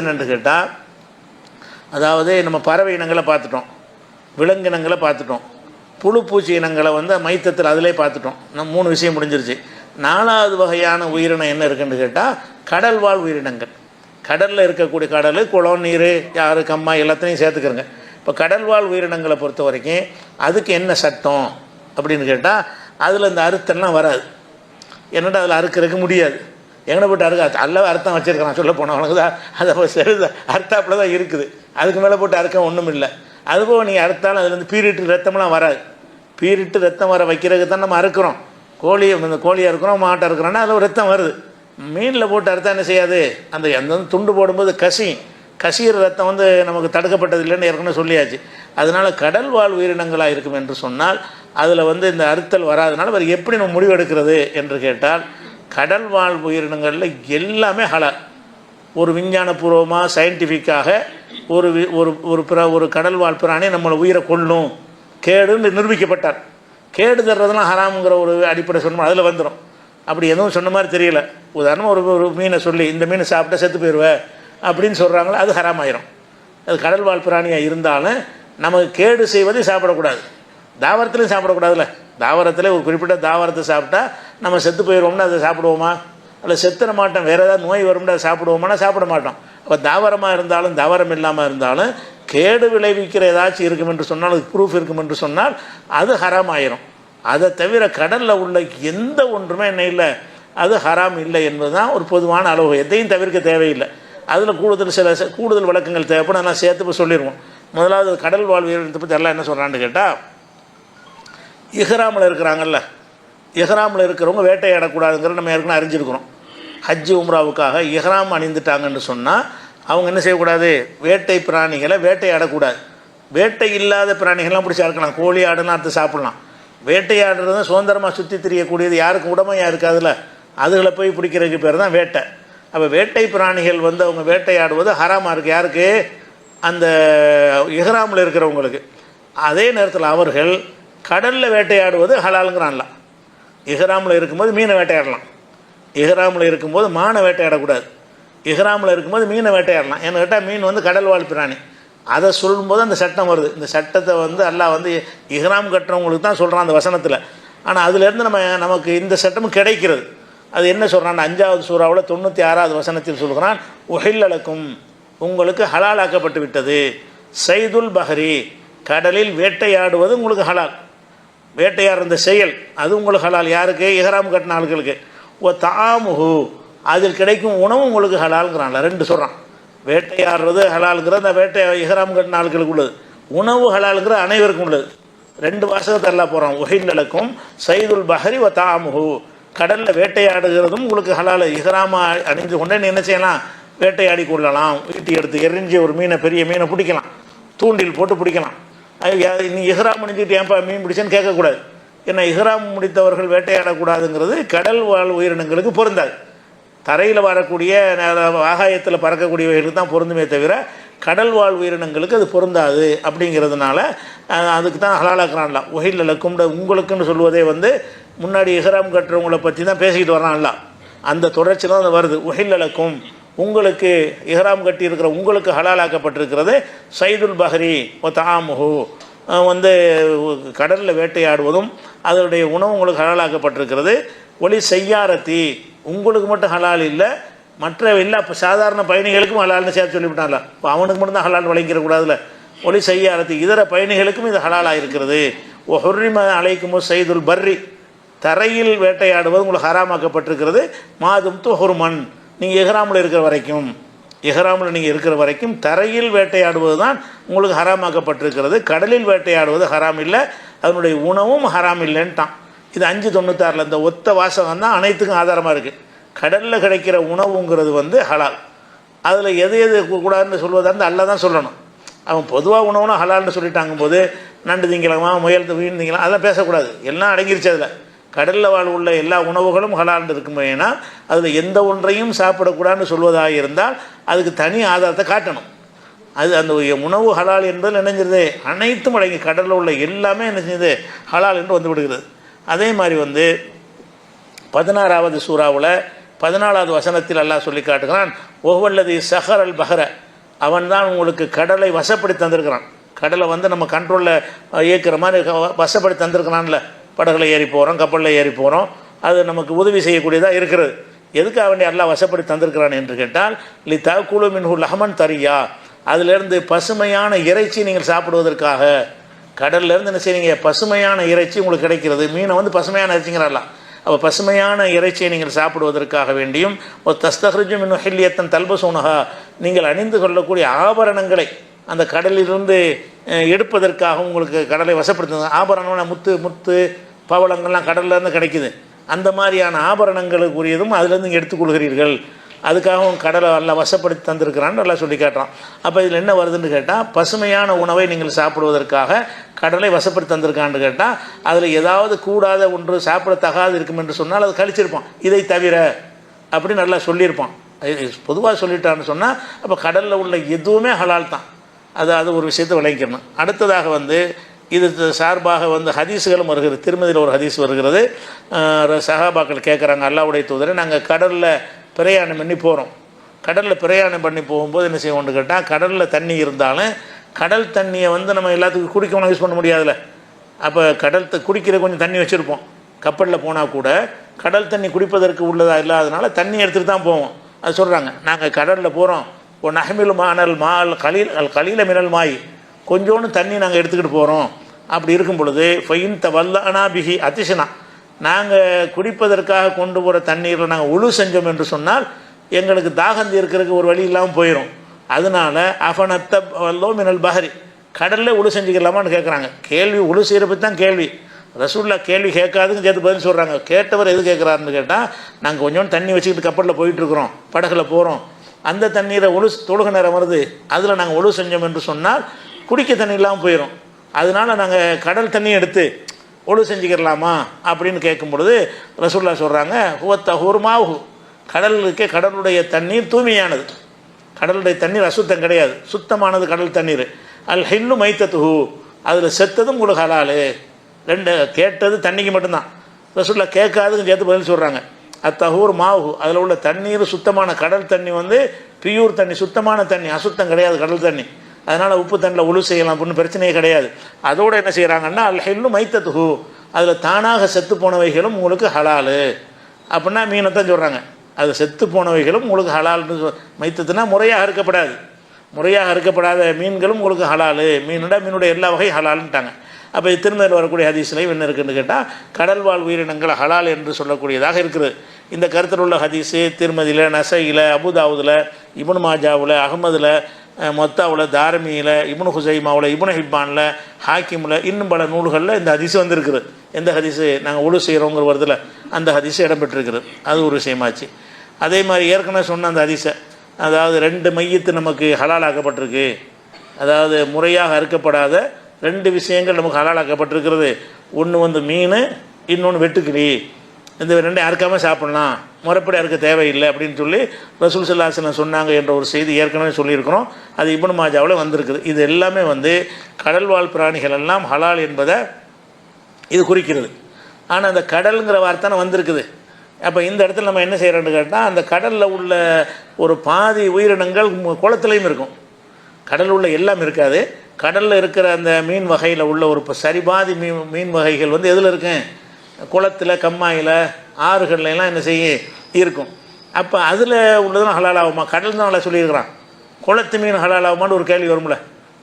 என்னென்னு கேட்டால், அதாவது நம்ம பறவை இனங்களை பார்த்துட்டோம், விலங்கினங்களை பார்த்துட்டோம், புழு பூச்சி இனங்களை வந்து மைத்தத்தில் அதிலே பார்த்துட்டோம். நம்ம 3 விஷயம் முடிஞ்சிருச்சு. 4வது வகையான உயிரினம் என்ன இருக்குன்னு கேட்டால் கடல்வாழ் உயிரினங்கள். கடலில் இருக்கக்கூடிய கடல், குளம், நீர், யார், கம்மா எல்லாத்தையும் சேர்த்துக்கிறங்க. இப்போ கடல்வாழ் உயிரினங்களை பொறுத்த வரைக்கும் அதுக்கு என்ன சட்டம் அப்படின்னு கேட்டால், அதில் இந்த அறுத்தெல்லாம் வராது. என்னடா அதில் அறுக்கிறதுக்கு முடியாது, எங்கே போட்டு அறுக்க அல்ல அர்த்தம் வச்சுருக்கிறான் சொல்ல போனவனுக்கு தான் அதை அர்த்தாப்பில் தான் இருக்குது. அதுக்கு மேலே போட்டு அறுக்க ஒன்றும் இல்லை. அதுபோல் நீங்கள் அறுத்தாலும் அதுலேருந்து பீரிட்டு ரத்தம்லாம் வராது. பீரிட்டு ரத்தம் வர வைக்கிறதுக்கு தான் நம்ம அறுக்கிறோம். கோழியை இருக்கிறோம், மாட்டை இருக்கிறோன்னா அதில் ரத்தம் வருது. மீனில் போட்டு அறுத்தா என்ன செய்யாது, அந்த துண்டு போடும்போது கசிகிற ரத்தம் வந்து நமக்கு தடுக்கப்பட்டது இல்லைன்னு ஏற்கனவே சொல்லியாச்சு. அதனால் கடல் வாழ் உயிரினங்களாக இருக்கும் என்று சொன்னால் அதில் வந்து இந்த அறுத்தல் வராதனால வேறு எப்படி நம்ம முடிவெடுக்கிறது என்று கேட்டால், கடல் வாழ் உயிரினங்களில் எல்லாமே ஹலால். ஒரு விஞ்ஞானபூர்வமாக சயின்டிஃபிக்காக ஒரு கடல் வாழ் பிராணி நம்மளை உயிரை கொல்லும், கேடுன்னு நிரூபிக்கப்பட்டார். கேடு தர்றதுலாம் ஹராமுங்கிற ஒரு அடிப்படை சொன்னோம், அதில் வந்துடும். அப்படி எதுவும் சொன்ன மாதிரி தெரியல. உதாரணமாக ஒரு மீனை சொல்லி இந்த மீனை சாப்பிட்டா செத்து போயிடுவேன் அப்படின்னு சொல்கிறாங்களோ அது ஹராமாயிரும். அது கடல் வாழ் பிராணியாக இருந்தாலும் நமக்கு கேடு செய்வதை சாப்பிடக்கூடாது. தாவரத்துலையும் சாப்பிடக்கூடாதுல்ல. தாவரத்தில் ஒரு குறிப்பிட்ட தாவரத்தை சாப்பிட்டா நம்ம செத்து போயிடுவோம்னா அதை சாப்பிடுவோமா? அல்ல செத்துற மாட்டோம், வேறு ஏதாவது நோய் வரும்னா அதை சாப்பிடுவோமானா சாப்பிட மாட்டோம். அப்போ தாவரமாக இருந்தாலும் தாவரம் இல்லாமல் இருந்தாலும் கேடு விளைவிக்கிற ஏதாச்சும் இருக்கும் என்று சொன்னால், அதுக்கு ப்ரூஃப் இருக்கும் என்று சொன்னால் அது ஹராம் ஆயிரும். அதை தவிர கடலில் உள்ள எந்த ஒன்றுமே என்ன இல்லை, அது ஹராம் இல்லை என்பது தான் ஒரு பொதுவான அளவு. எதையும் தவிர்க்க தேவையில்லை. அதில் கூடுதல் விளக்கங்கள் தேவைப்படும். நான் சேர்த்து போய் சொல்லிடுவோம். முதலாவது கடல் வாழ் உயிரினத்தை பற்றி எல்லாம் என்ன சொல்கிறான்னு கேட்டால், இஹ்ராமில் இருக்கிறாங்கல்ல, இஹ்ராமில் இருக்கிறவங்க வேட்டையாடக்கூடாதுங்கிற நம்ம ஏற்கனவே அறிஞ்சிருக்கிறோம். ஹஜ்ஜு உம்ராவுக்காக இஹ்ராம் அணிந்துட்டாங்கன்னு சொன்னால் அவங்க என்ன செய்யக்கூடாது, வேட்டை பிராணிகளை வேட்டையாடக்கூடாது. வேட்டை இல்லாத பிராணிகள்லாம் பிடிச்சி அறுக்கலாம், கோழி ஆடுலாம் அறுத்து சாப்பிட்லாம். வேட்டையாடுறது சுதந்திரமாக சுற்றி திரியக்கூடியது, யாருக்கும் உடமையாக இருக்காதுல்ல, அதுகளை போய் பிடிக்கிறதுக்கு பேர் தான் வேட்டை. அப்போ வேட்டை பிராணிகள் வந்து அவங்க வேட்டையாடுவது ஹராமாக இருக்குது. யாருக்கு? அந்த இஹ்ராமில் இருக்கிறவங்களுக்கு. அதே நேரத்தில் அவர்கள் கடலில் வேட்டையாடுவது ஹலாலுங்கிறான்ல. இஹ்ராமில் இருக்கும்போது மீனை வேட்டையாடலாம், இஹ்ராமில் இருக்கும்போது மானை வேட்டையாடக்கூடாது. இஹ்ராமில் இருக்கும்போது மீனை வேட்டையாடலாம். ஏன்னு கேட்டால் மீன் வந்து கடல் வாழ் பிராணி. அதை சொல்லும்போது அந்த சட்டம் வருது. இந்த சட்டத்தை வந்து அல்லாஹ் வந்து இஹ்ராம் கட்டுறவங்களுக்கு தான் சொல்கிறான் அந்த வசனத்தில். ஆனால் அதுலேருந்து நமக்கு இந்த சட்டமும் கிடைக்கிறது. அது என்ன சொல்கிறான், 5வது சூறாவில் 96வது வசனத்தில் சொல்கிறான், உஹில்லலக்கும், உங்களுக்கு ஹலாலாக்கப்பட்டு விட்டது, சைதுல் பஹரி, கடலில் வேட்டையாடுவது உங்களுக்கு ஹலால். வேட்டையாடுற இந்த செயல் அது உங்களுக்கு ஹலால். யாருக்கு? இஹ்ராம் கட்டின ஆட்களுக்கு. ஓ தாமுஹு, அதில் கிடைக்கும் உணவு உங்களுக்கு ஹலாலுங்கிறான்ல. 2 சொல்கிறான். வேட்டையாடுறது ஹலாலுங்கிற அந்த இஹ்ராம் கட்டின ஆட்களுக்கு உள்ளது, உணவு ஹலாலுங்கிற அனைவருக்கும் உள்ளது. 2 வாசகத்தை எல்லாம் போகிறான். உஹில்லலக்கும் சைதுல் பஹரி ஓ தாமுஹு, கடலில் வேட்டையாடுகிறதும் உங்களுக்கு ஹலால். இஹ்ராமா அணிந்து கொண்டே நீ என்ன செய்யலாம், வேட்டையாடி கொள்ளலாம். வீட்டு எடுத்து எரிஞ்சு ஒரு மீனை, பெரிய மீனை பிடிக்கலாம், தூண்டில் போட்டு பிடிக்கலாம். நீ இஹ்ராம் அணிஞ்சிட்டு ஏன்ப்பா மீன் பிடிச்சேன்னு கேட்கக்கூடாது. ஏன்னா இஹ்ராம் முடித்தவர்கள் வேட்டையாடக்கூடாதுங்கிறது கடல் வாழ் உயிரினங்களுக்கு பொருந்தாது. தரையில் வரக்கூடிய ஆகாயத்தில் பறக்கக்கூடியவர்களுக்கு தான் பொருந்துமே தவிர கடல் வாழ் உயிரினங்களுக்கு அது பொருந்தாது. அப்படிங்கிறதுனால அதுக்கு தான் ஹலாலாக்குறான்ல. உஹில்லலக்கும், உங்களுக்குன்னு சொல்வதே வந்து முன்னாடி இஹ்ராம் கட்டுறவங்களை பற்றி தான் பேசிக்கிட்டு வரான்ல. அந்த தொடர்ச்சி தான் அது வருது. உஹில்லலக்கும், உங்களுக்கு இஹ்ராம் கட்டி இருக்கிற உங்களுக்கு ஹலாலாக்கப்பட்டிருக்கிறது சைதுல் பஹரி ஓ தாமுஹு, வந்து கடலில் வேட்டையாடுவதும் அதனுடைய உணவு உங்களுக்கு ஹலாலாக்கப்பட்டிருக்கிறது. ஒலி செய்யாரத்தி, உங்களுக்கு மட்டும் ஹலால் இல்லை, மற்ற எல்லா சாதாரண பயணிகளுக்கும் ஹலால்னு சேர்த்து சொல்லிவிட்டான்ல. இப்போ அவனுக்கு மட்டும்தான் ஹலால் வழங்கிடக்கூடாதுல்ல. ஒலி செய்யாரத்தி, இதர பயணிகளுக்கும் இது ஹலாலாக இருக்கிறது. ஓ ஹுர்ரிம அலைக்குமோ சைதுல் பர்ரி, தரையில் வேட்டையாடுவது உங்களுக்கு ஹராமாக்கப்பட்டிருக்கிறது. மாதும் துஹுர்மன், நீங்கள் இஹ்ராமில் இருக்கிற வரைக்கும், இஹ்ராமில் நீங்கள் இருக்கிற வரைக்கும் தரையில் வேட்டையாடுவது தான் உங்களுக்கு ஹராமாக்கப்பட்டிருக்கிறது. கடலில் வேட்டையாடுவது ஹராம் இல்லை, அதனுடைய உணவும் ஹராம் இல்லைன்ட்டான். இது 596. இந்த ஒத்த வாசகம் தான் அனைத்துக்கும் ஆதாரமாக இருக்குது. கடலில் கிடைக்கிற உணவுங்கிறது வந்து ஹலால். அதில் எது கூடாதுன்னு சொல்வதாக இருந்தால் அல்ல தான் சொல்லணும். அவன் பொதுவாக உணவுனா ஹலால்னு சொல்லிட்டாங்க போது நண்டு திங்கலாமா, முயல் மீன் திங்கலாம், அதெல்லாம் பேசக்கூடாது. எல்லாம் அடங்கிருச்சு அதில். கடலில் வாழ் உள்ள எல்லா உணவுகளும் ஹலால்னு இருக்கும்போதுனா அதில் எந்த ஒன்றையும் சாப்பிடக்கூடாதுன்னு சொல்வதாக இருந்தால் அதுக்கு தனி ஆதாரத்தை காட்டணும். அது அந்த உணவு ஹலால் என்பதில் நினைஞ்சிருது அனைத்தும் அடங்கி கடலில் உள்ள எல்லாமே என்ன செஞ்சது ஹலால் என்று வந்து விடுகிறது. அதே மாதிரி வந்து 16வது சூறாவில் 14வது வசனத்தில் அல்லாஹ் சொல்லி காட்டுகிறான், ஒவ்வொல்லதி சஹர் அல் பஹர, அவன் தான் உங்களுக்கு கடலை வசப்படி தந்திருக்கிறான். கடலை வந்து நம்ம கண்ட்ரோலில் இயக்கிற மாதிரி வசப்படி தந்திருக்கிறான்ல. படகுல ஏறி போகிறோம், கப்பலில் ஏறி போகிறோம், அது நமக்கு உதவி செய்யக்கூடியதாக இருக்கிறது. எதுக்காக வேண்டிய அல்லாஹ் வசப்படி தந்திருக்கிறான் என்று கேட்டால், லி தகுலு மின்ஹு லஹமன் தரியா, அதிலிருந்து பசுமையான இறைச்சி நீங்கள் சாப்பிடுவதற்காக. கடல்லேருந்து என்ன செய்றீங்க, பசுமையான இறைச்சி உங்களுக்கு கிடைக்கிறது. மீனை வந்து பசுமையான இறைச்சிங்கிறாலாம். அப்போ பசுமையான இறைச்சியை நீங்கள் சாப்பிடுவதற்காக வேண்டியும், ஒரு தஸ்தஹ்ருஜு மின் ஹில்லியத்தன் தல்பசூனஹா, நீங்கள் அணிந்து கொள்ளக்கூடிய ஆபரணங்களை அந்த கடலிலிருந்து எடுப்பதற்காக உங்களுக்கு கடலை வசப்படுத்துங்க. ஆபரணம்னா முத்து பவளங்கள்லாம் கடல்லேருந்து கிடைக்குது. அந்த மாதிரியான ஆபரணங்களுக்குரியதும் அதுலேருந்து நீங்கள் எடுத்துக்கொள்கிறீர்கள். அதுக்காகவும் கடலை எல்லாம் வசப்படுத்தி தந்திருக்கிறான்னு நல்லா சொல்லி காட்டுறான். அப்போ இதில் என்ன வருதுன்னு கேட்டால், பசுமையான உணவை நீங்கள் சாப்பிடுவதற்காக கடலை வசப்படுத்தி தந்திருக்கான்னு கேட்டால், அதில் ஏதாவது கூடாத ஒன்று சாப்பிட தகாது இருக்கும் என்று சொன்னால் அது கழிச்சிருப்பான். இதை தவிர அப்படி நல்லா சொல்லியிருப்பான். பொதுவாக சொல்லிட்டான்னு சொன்னால் அப்போ கடலில் உள்ள எதுவுமே ஹலால் தான். அது ஒரு விஷயத்தை விளங்கிக்கணும். அடுத்ததாக வந்து இது சார்பாக வந்து ஹதீஸுகளும் வருகிறது. திருமதியில் ஒரு ஹதீஸ் வருகிறது. சஹாபாக்கள் கேட்குறாங்க, அல்லாஹ்வுடைய தூதரே, நாங்கள் கடலில் பிரயாணம் பண்ணி போகிறோம். கடலில் பிரயாணம் பண்ணி போகும்போது என்ன செய்வோம்னு கேட்டால், கடலில் தண்ணி இருந்தாலும் கடல் தண்ணியை வந்து நம்ம எல்லாத்துக்கும் குடிக்கணும் யூஸ் பண்ண முடியாதுல்ல. அப்போ குடிக்கிற கொஞ்சம் தண்ணி வச்சுருப்போம். கப்பலில் போனால் கூட கடல் தண்ணி குடிப்பதற்கு உள்ளதாக இல்லாதனால தண்ணி எடுத்துகிட்டு தான் போவோம். அது சொல்கிறாங்க, நாங்கள் கடலில் போகிறோம், ஒரு நஹமில் மானல் மால் கலீல மினல் மாய், கொஞ்சோண்டு தண்ணி நாங்கள் எடுத்துக்கிட்டு போகிறோம். அப்படி இருக்கும் பொழுது ஃபைன் தவல்லனா பிஹி அதிசனா, நாங்கள் குடிப்பதற்காக கொண்டு போகிற தண்ணீரில் நாங்கள் உழு செஞ்சோம் என்று சொன்னால் எங்களுக்கு தாகந்தி இருக்கிறதுக்கு ஒரு வழி இல்லாமல் போயிடும். அதனால அஃபனத்த வல்லோ மினல் பஹரி, கடலில் உழு செஞ்சுக்கலாமான்னு கேட்குறாங்க. கேள்வி உழு செய்கிறப்ப தான் கேள்வி. ரசூல்லா கேள்வி கேட்காதுன்னு சேர்த்து பதில் சொல்கிறாங்க. கேட்டவர் எது கேட்குறாருன்னு கேட்டால், நாங்கள் கொஞ்சோண்டு தண்ணி வச்சுக்கிட்டு கப்பலில் போயிட்டுருக்குறோம், படகுல போகிறோம், அந்த தண்ணீரை தொழுக நேரம் வருது, அதில் நாங்கள் ஒழு செஞ்சோம் என்று சொன்னால் குடிக்க தண்ணி இல்லாமல் போயிடும். அதனால் நாங்கள் கடல் தண்ணி எடுத்து ஒழு செஞ்சுக்கிறலாமா அப்படின்னு கேட்கும் பொழுது ரசூல்லா சொல்கிறாங்க, ஹுவத்தஹூர்மாஹு, கடலுடைய தண்ணீர் தூய்மையானது. கடலுடைய தண்ணீர் அசுத்தம் கிடையாது, சுத்தமானது கடல் தண்ணீர். அல் ஹில்லு மைத்தத்துஹு, அதில் செத்ததும் உங்களுக்கு ஹலாலு. ரெண்டு கேட்டது தண்ணிக்கு மட்டும்தான். ரசூல்லா கேட்காதுன்னு சேர்த்து பதில் சொல்கிறாங்க. அத்தஹூர் மாவு, அதில் உள்ள தண்ணீர் சுத்தமான கடல் தண்ணி வந்து பியூர் தண்ணி, சுத்தமான தண்ணி, அசுத்தம் கிடையாது கடல் தண்ணி. அதனால் உப்பு தண்ணியில் உழு செய்யலாம் அப்படின்னு பிரச்சனையே கிடையாது. அதோடு என்ன செய்கிறாங்கன்னா, அல் ஹில்லு மைத்தத்துஹு, அதில் தானாக செத்து போனவைகளும் உங்களுக்கு ஹலாலு அப்படின்னா மீனை தான் சொல்கிறாங்க. அது செத்து போனவைகளும் உங்களுக்கு ஹலால்னு மைத்தத்துனா முறையாக அறுக்கப்படாது, முறையாக அறுக்கப்படாத மீன்களும் உங்களுக்கு ஹலாலு. மீனுடைய எல்லா வகையும் ஹலாலுன்ட்டாங்க. அப்போ திருமதியில் வரக்கூடிய ஹதீஸ்லையும் என்ன இருக்குதுன்னு கேட்டால், கடல் வாழ் உயிரினங்கள் ஹலால் என்று சொல்லக்கூடியதாக இருக்குது. இந்த கருத்தில் உள்ள ஹதீஸு திருமதியில், நசையில், அபுதாவுதில், இப்னு மாஜாவில், அகமதில், மொத்தாவில், தாரமியில், இப்னு ஹுசைமாவில், இப்னு ஹிப்பானில், ஹாக்கிமில், இன்னும் பல நூல்களில் இந்த ஹதீஸு வந்துருக்குது. எந்த ஹதீஸு நாங்கள் ஒழு செய்கிறோங்கிற வருதில் அந்த ஹதீஸு இடம்பெற்றிருக்குது. அது ஒரு விஷயமாச்சு. அதே மாதிரி ஏற்கனவே சொன்ன அந்த ஹதீஸை, அதாவது 2 மையத்து நமக்கு ஹலாலாக்கப்பட்டிருக்கு. அதாவது முறையாக அறுக்கப்படாத 2 விஷயங்கள் நமக்கு ஹலாலாக்கப்பட்டிருக்கிறது. ஒன்று வந்து மீன், இன்னொன்று வெட்டுக்கிளி. இந்த 2 அறுக்காமல் சாப்பிட்லாம், முறைப்படி அறுக்க தேவையில்லை அப்படின்னு சொல்லி ரசூல் ஸல்லல்லாஹு அலைஹி வஸல்லம் சொன்னாங்க என்ற ஒரு செய்தி ஏற்கனவே சொல்லியிருக்கிறோம். அது இப்னு மாஜாவில் வந்திருக்குது. இது எல்லாமே வந்து கடல்வாழ் பிராணிகள் எல்லாம் ஹலால் என்பதை இது குறிக்கிறது. ஆனால் அந்த கடலுங்கிற வார்த்தை வந்திருக்குது. அப்போ இந்த இடத்துல நம்ம என்ன செய்கிறோன்னு கேட்டால், அந்த கடலில் உள்ள ஒரு பாதி உயிரினங்கள் குளத்துலையும் இருக்கும். கடலில் உள்ள எல்லாம் இருக்காது. கடலில் இருக்கிற அந்த மீன் வகையில் உள்ள ஒரு சரிபாதி மீன் வகைகள் வந்து எதில் இருக்கும், குளத்தில், கம்மாயில், ஆறுகள்லாம் என்ன செய்ய இருக்கும். அப்போ அதில் உள்ளதும் ஹலால் ஆகுமா? கடல் தான் நல்லா சொல்லியிருக்கிறான். குளத்து மீன் ஹலால் ஆகுமான்னு ஒரு கேள்வி வரும்ல.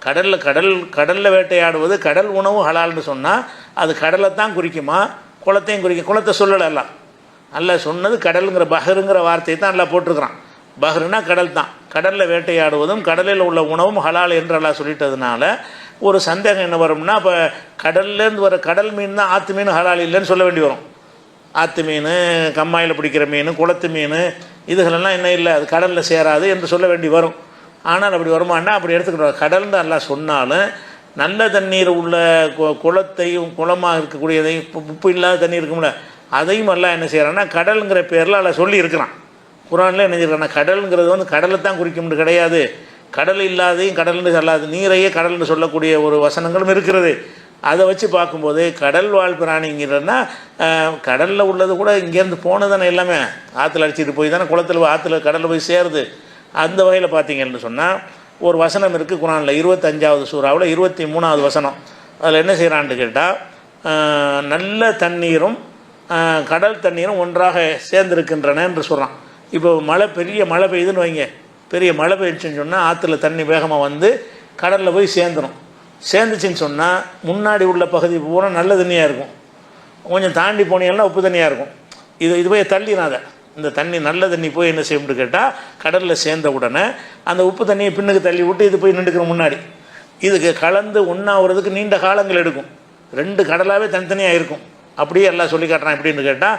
கடலில் வேட்டையாடுவது கடல் உணவு ஹலால்னு சொன்னால் அது கடலை தான் குறிக்குமா, குளத்தையும் குறிக்கும்? குளத்தை சொல்லலாம். அல்ல சொன்னது கடலுங்கிற பஹருங்கிற வார்த்தையை தான் நல்லா போட்டிருக்கிறான். பஹ்ருனா கடல் தான். கடலில் வேட்டையாடுவதும் கடலில் உள்ள உணவும் ஹலால் என்று எல்லாம் சொல்லிட்டதுனால ஒரு சந்தேகம் என்ன வரும்னா, இப்போ கடல்லேருந்து வர கடல் மீன் தான் ஆற்று மீன் ஹலால் இல்லைன்னு சொல்ல வேண்டி வரும். ஆற்று மீன், கம்மாயில் பிடிக்கிற மீன், குளத்து மீன் இதுகளெல்லாம் என்ன இல்லை, அது கடலில் சேராது என்று சொல்ல வேண்டி வரும். ஆனால் அப்படி வருமானா அப்படி எடுத்துக்கிட்டோம். கடல்னு எல்லாம் சொன்னாலும் நல்ல தண்ணீர் உள்ள குளத்தையும் குளமாக இருக்கக்கூடியதையும் உப்பு இல்லாத தண்ணீர் இருக்கும்ல, அதையும் எல்லாம் என்ன செய்கிறான்னா கடலுங்கிற பேரில் அதில் சொல்லி இருக்கிறான். குரானில் என்ன செய்யறான்னா, கடலுங்கிறது வந்து கடலை தான் குறிக்கும்னு கிடையாது. கடல் இல்லாதையும் கடல்னு சொல்லாது, நீரையே கடல்னு சொல்லக்கூடிய ஒரு வசனங்களும் இருக்கிறது. அதை வச்சு பார்க்கும்போது கடல் வாழ் பிராணிங்கிறன்னா கடலில் உள்ளது கூட இங்கேருந்து போனது தானே எல்லாமே ஆற்றுல அடிச்சிட்டு போய் தானே குளத்தில் ஆற்றுல கடலில் போய் சேருது. அந்த வகையில் பார்த்தீங்கன்னு சொன்னால் ஒரு வசனம் இருக்குது குரானில் 25வது சூறாவில் 23வது வசனம். அதில் என்ன செய்கிறான்னு கேட்டால் நல்ல தண்ணீரும் கடல் தண்ணீரும் ஒன்றாக சேர்ந்துருக்கின்றன என்று சொல்கிறான். இப்போ பெரிய மழை பெய்யுதுன்னு வைங்க, பெரிய மழை பெய்ஞ்சுன்னு சொன்னால் ஆற்றுல தண்ணி வேகமாக வந்து கடலில் போய் சேர்ந்துடும். சேர்ந்துச்சின்னு சொன்னால் முன்னாடி உள்ள பகுதி பூரா நல்ல தண்ணியாக இருக்கும், கொஞ்சம் தாண்டி போனீங்கன்னா உப்பு தண்ணியாக இருக்கும். இது போய் தள்ளினாத இந்த தண்ணி நல்ல தண்ணி போய் என்ன செய்யும்னு கேட்டால் கடலில் சேர்ந்த உடனே அந்த உப்பு தண்ணியை பின்னுக்கு தள்ளி விட்டு இது போய் நின்றுக்கிற முன்னாடி இதுக்கு கலந்து ஒன்றாகிறதுக்கு நீண்ட காலங்கள் எடுக்கும். 2 கடலாகவே தனித்தனியாக இருக்கும். அப்படியே எல்லாம் சொல்லி காட்டுறான். எப்படின்னு கேட்டால்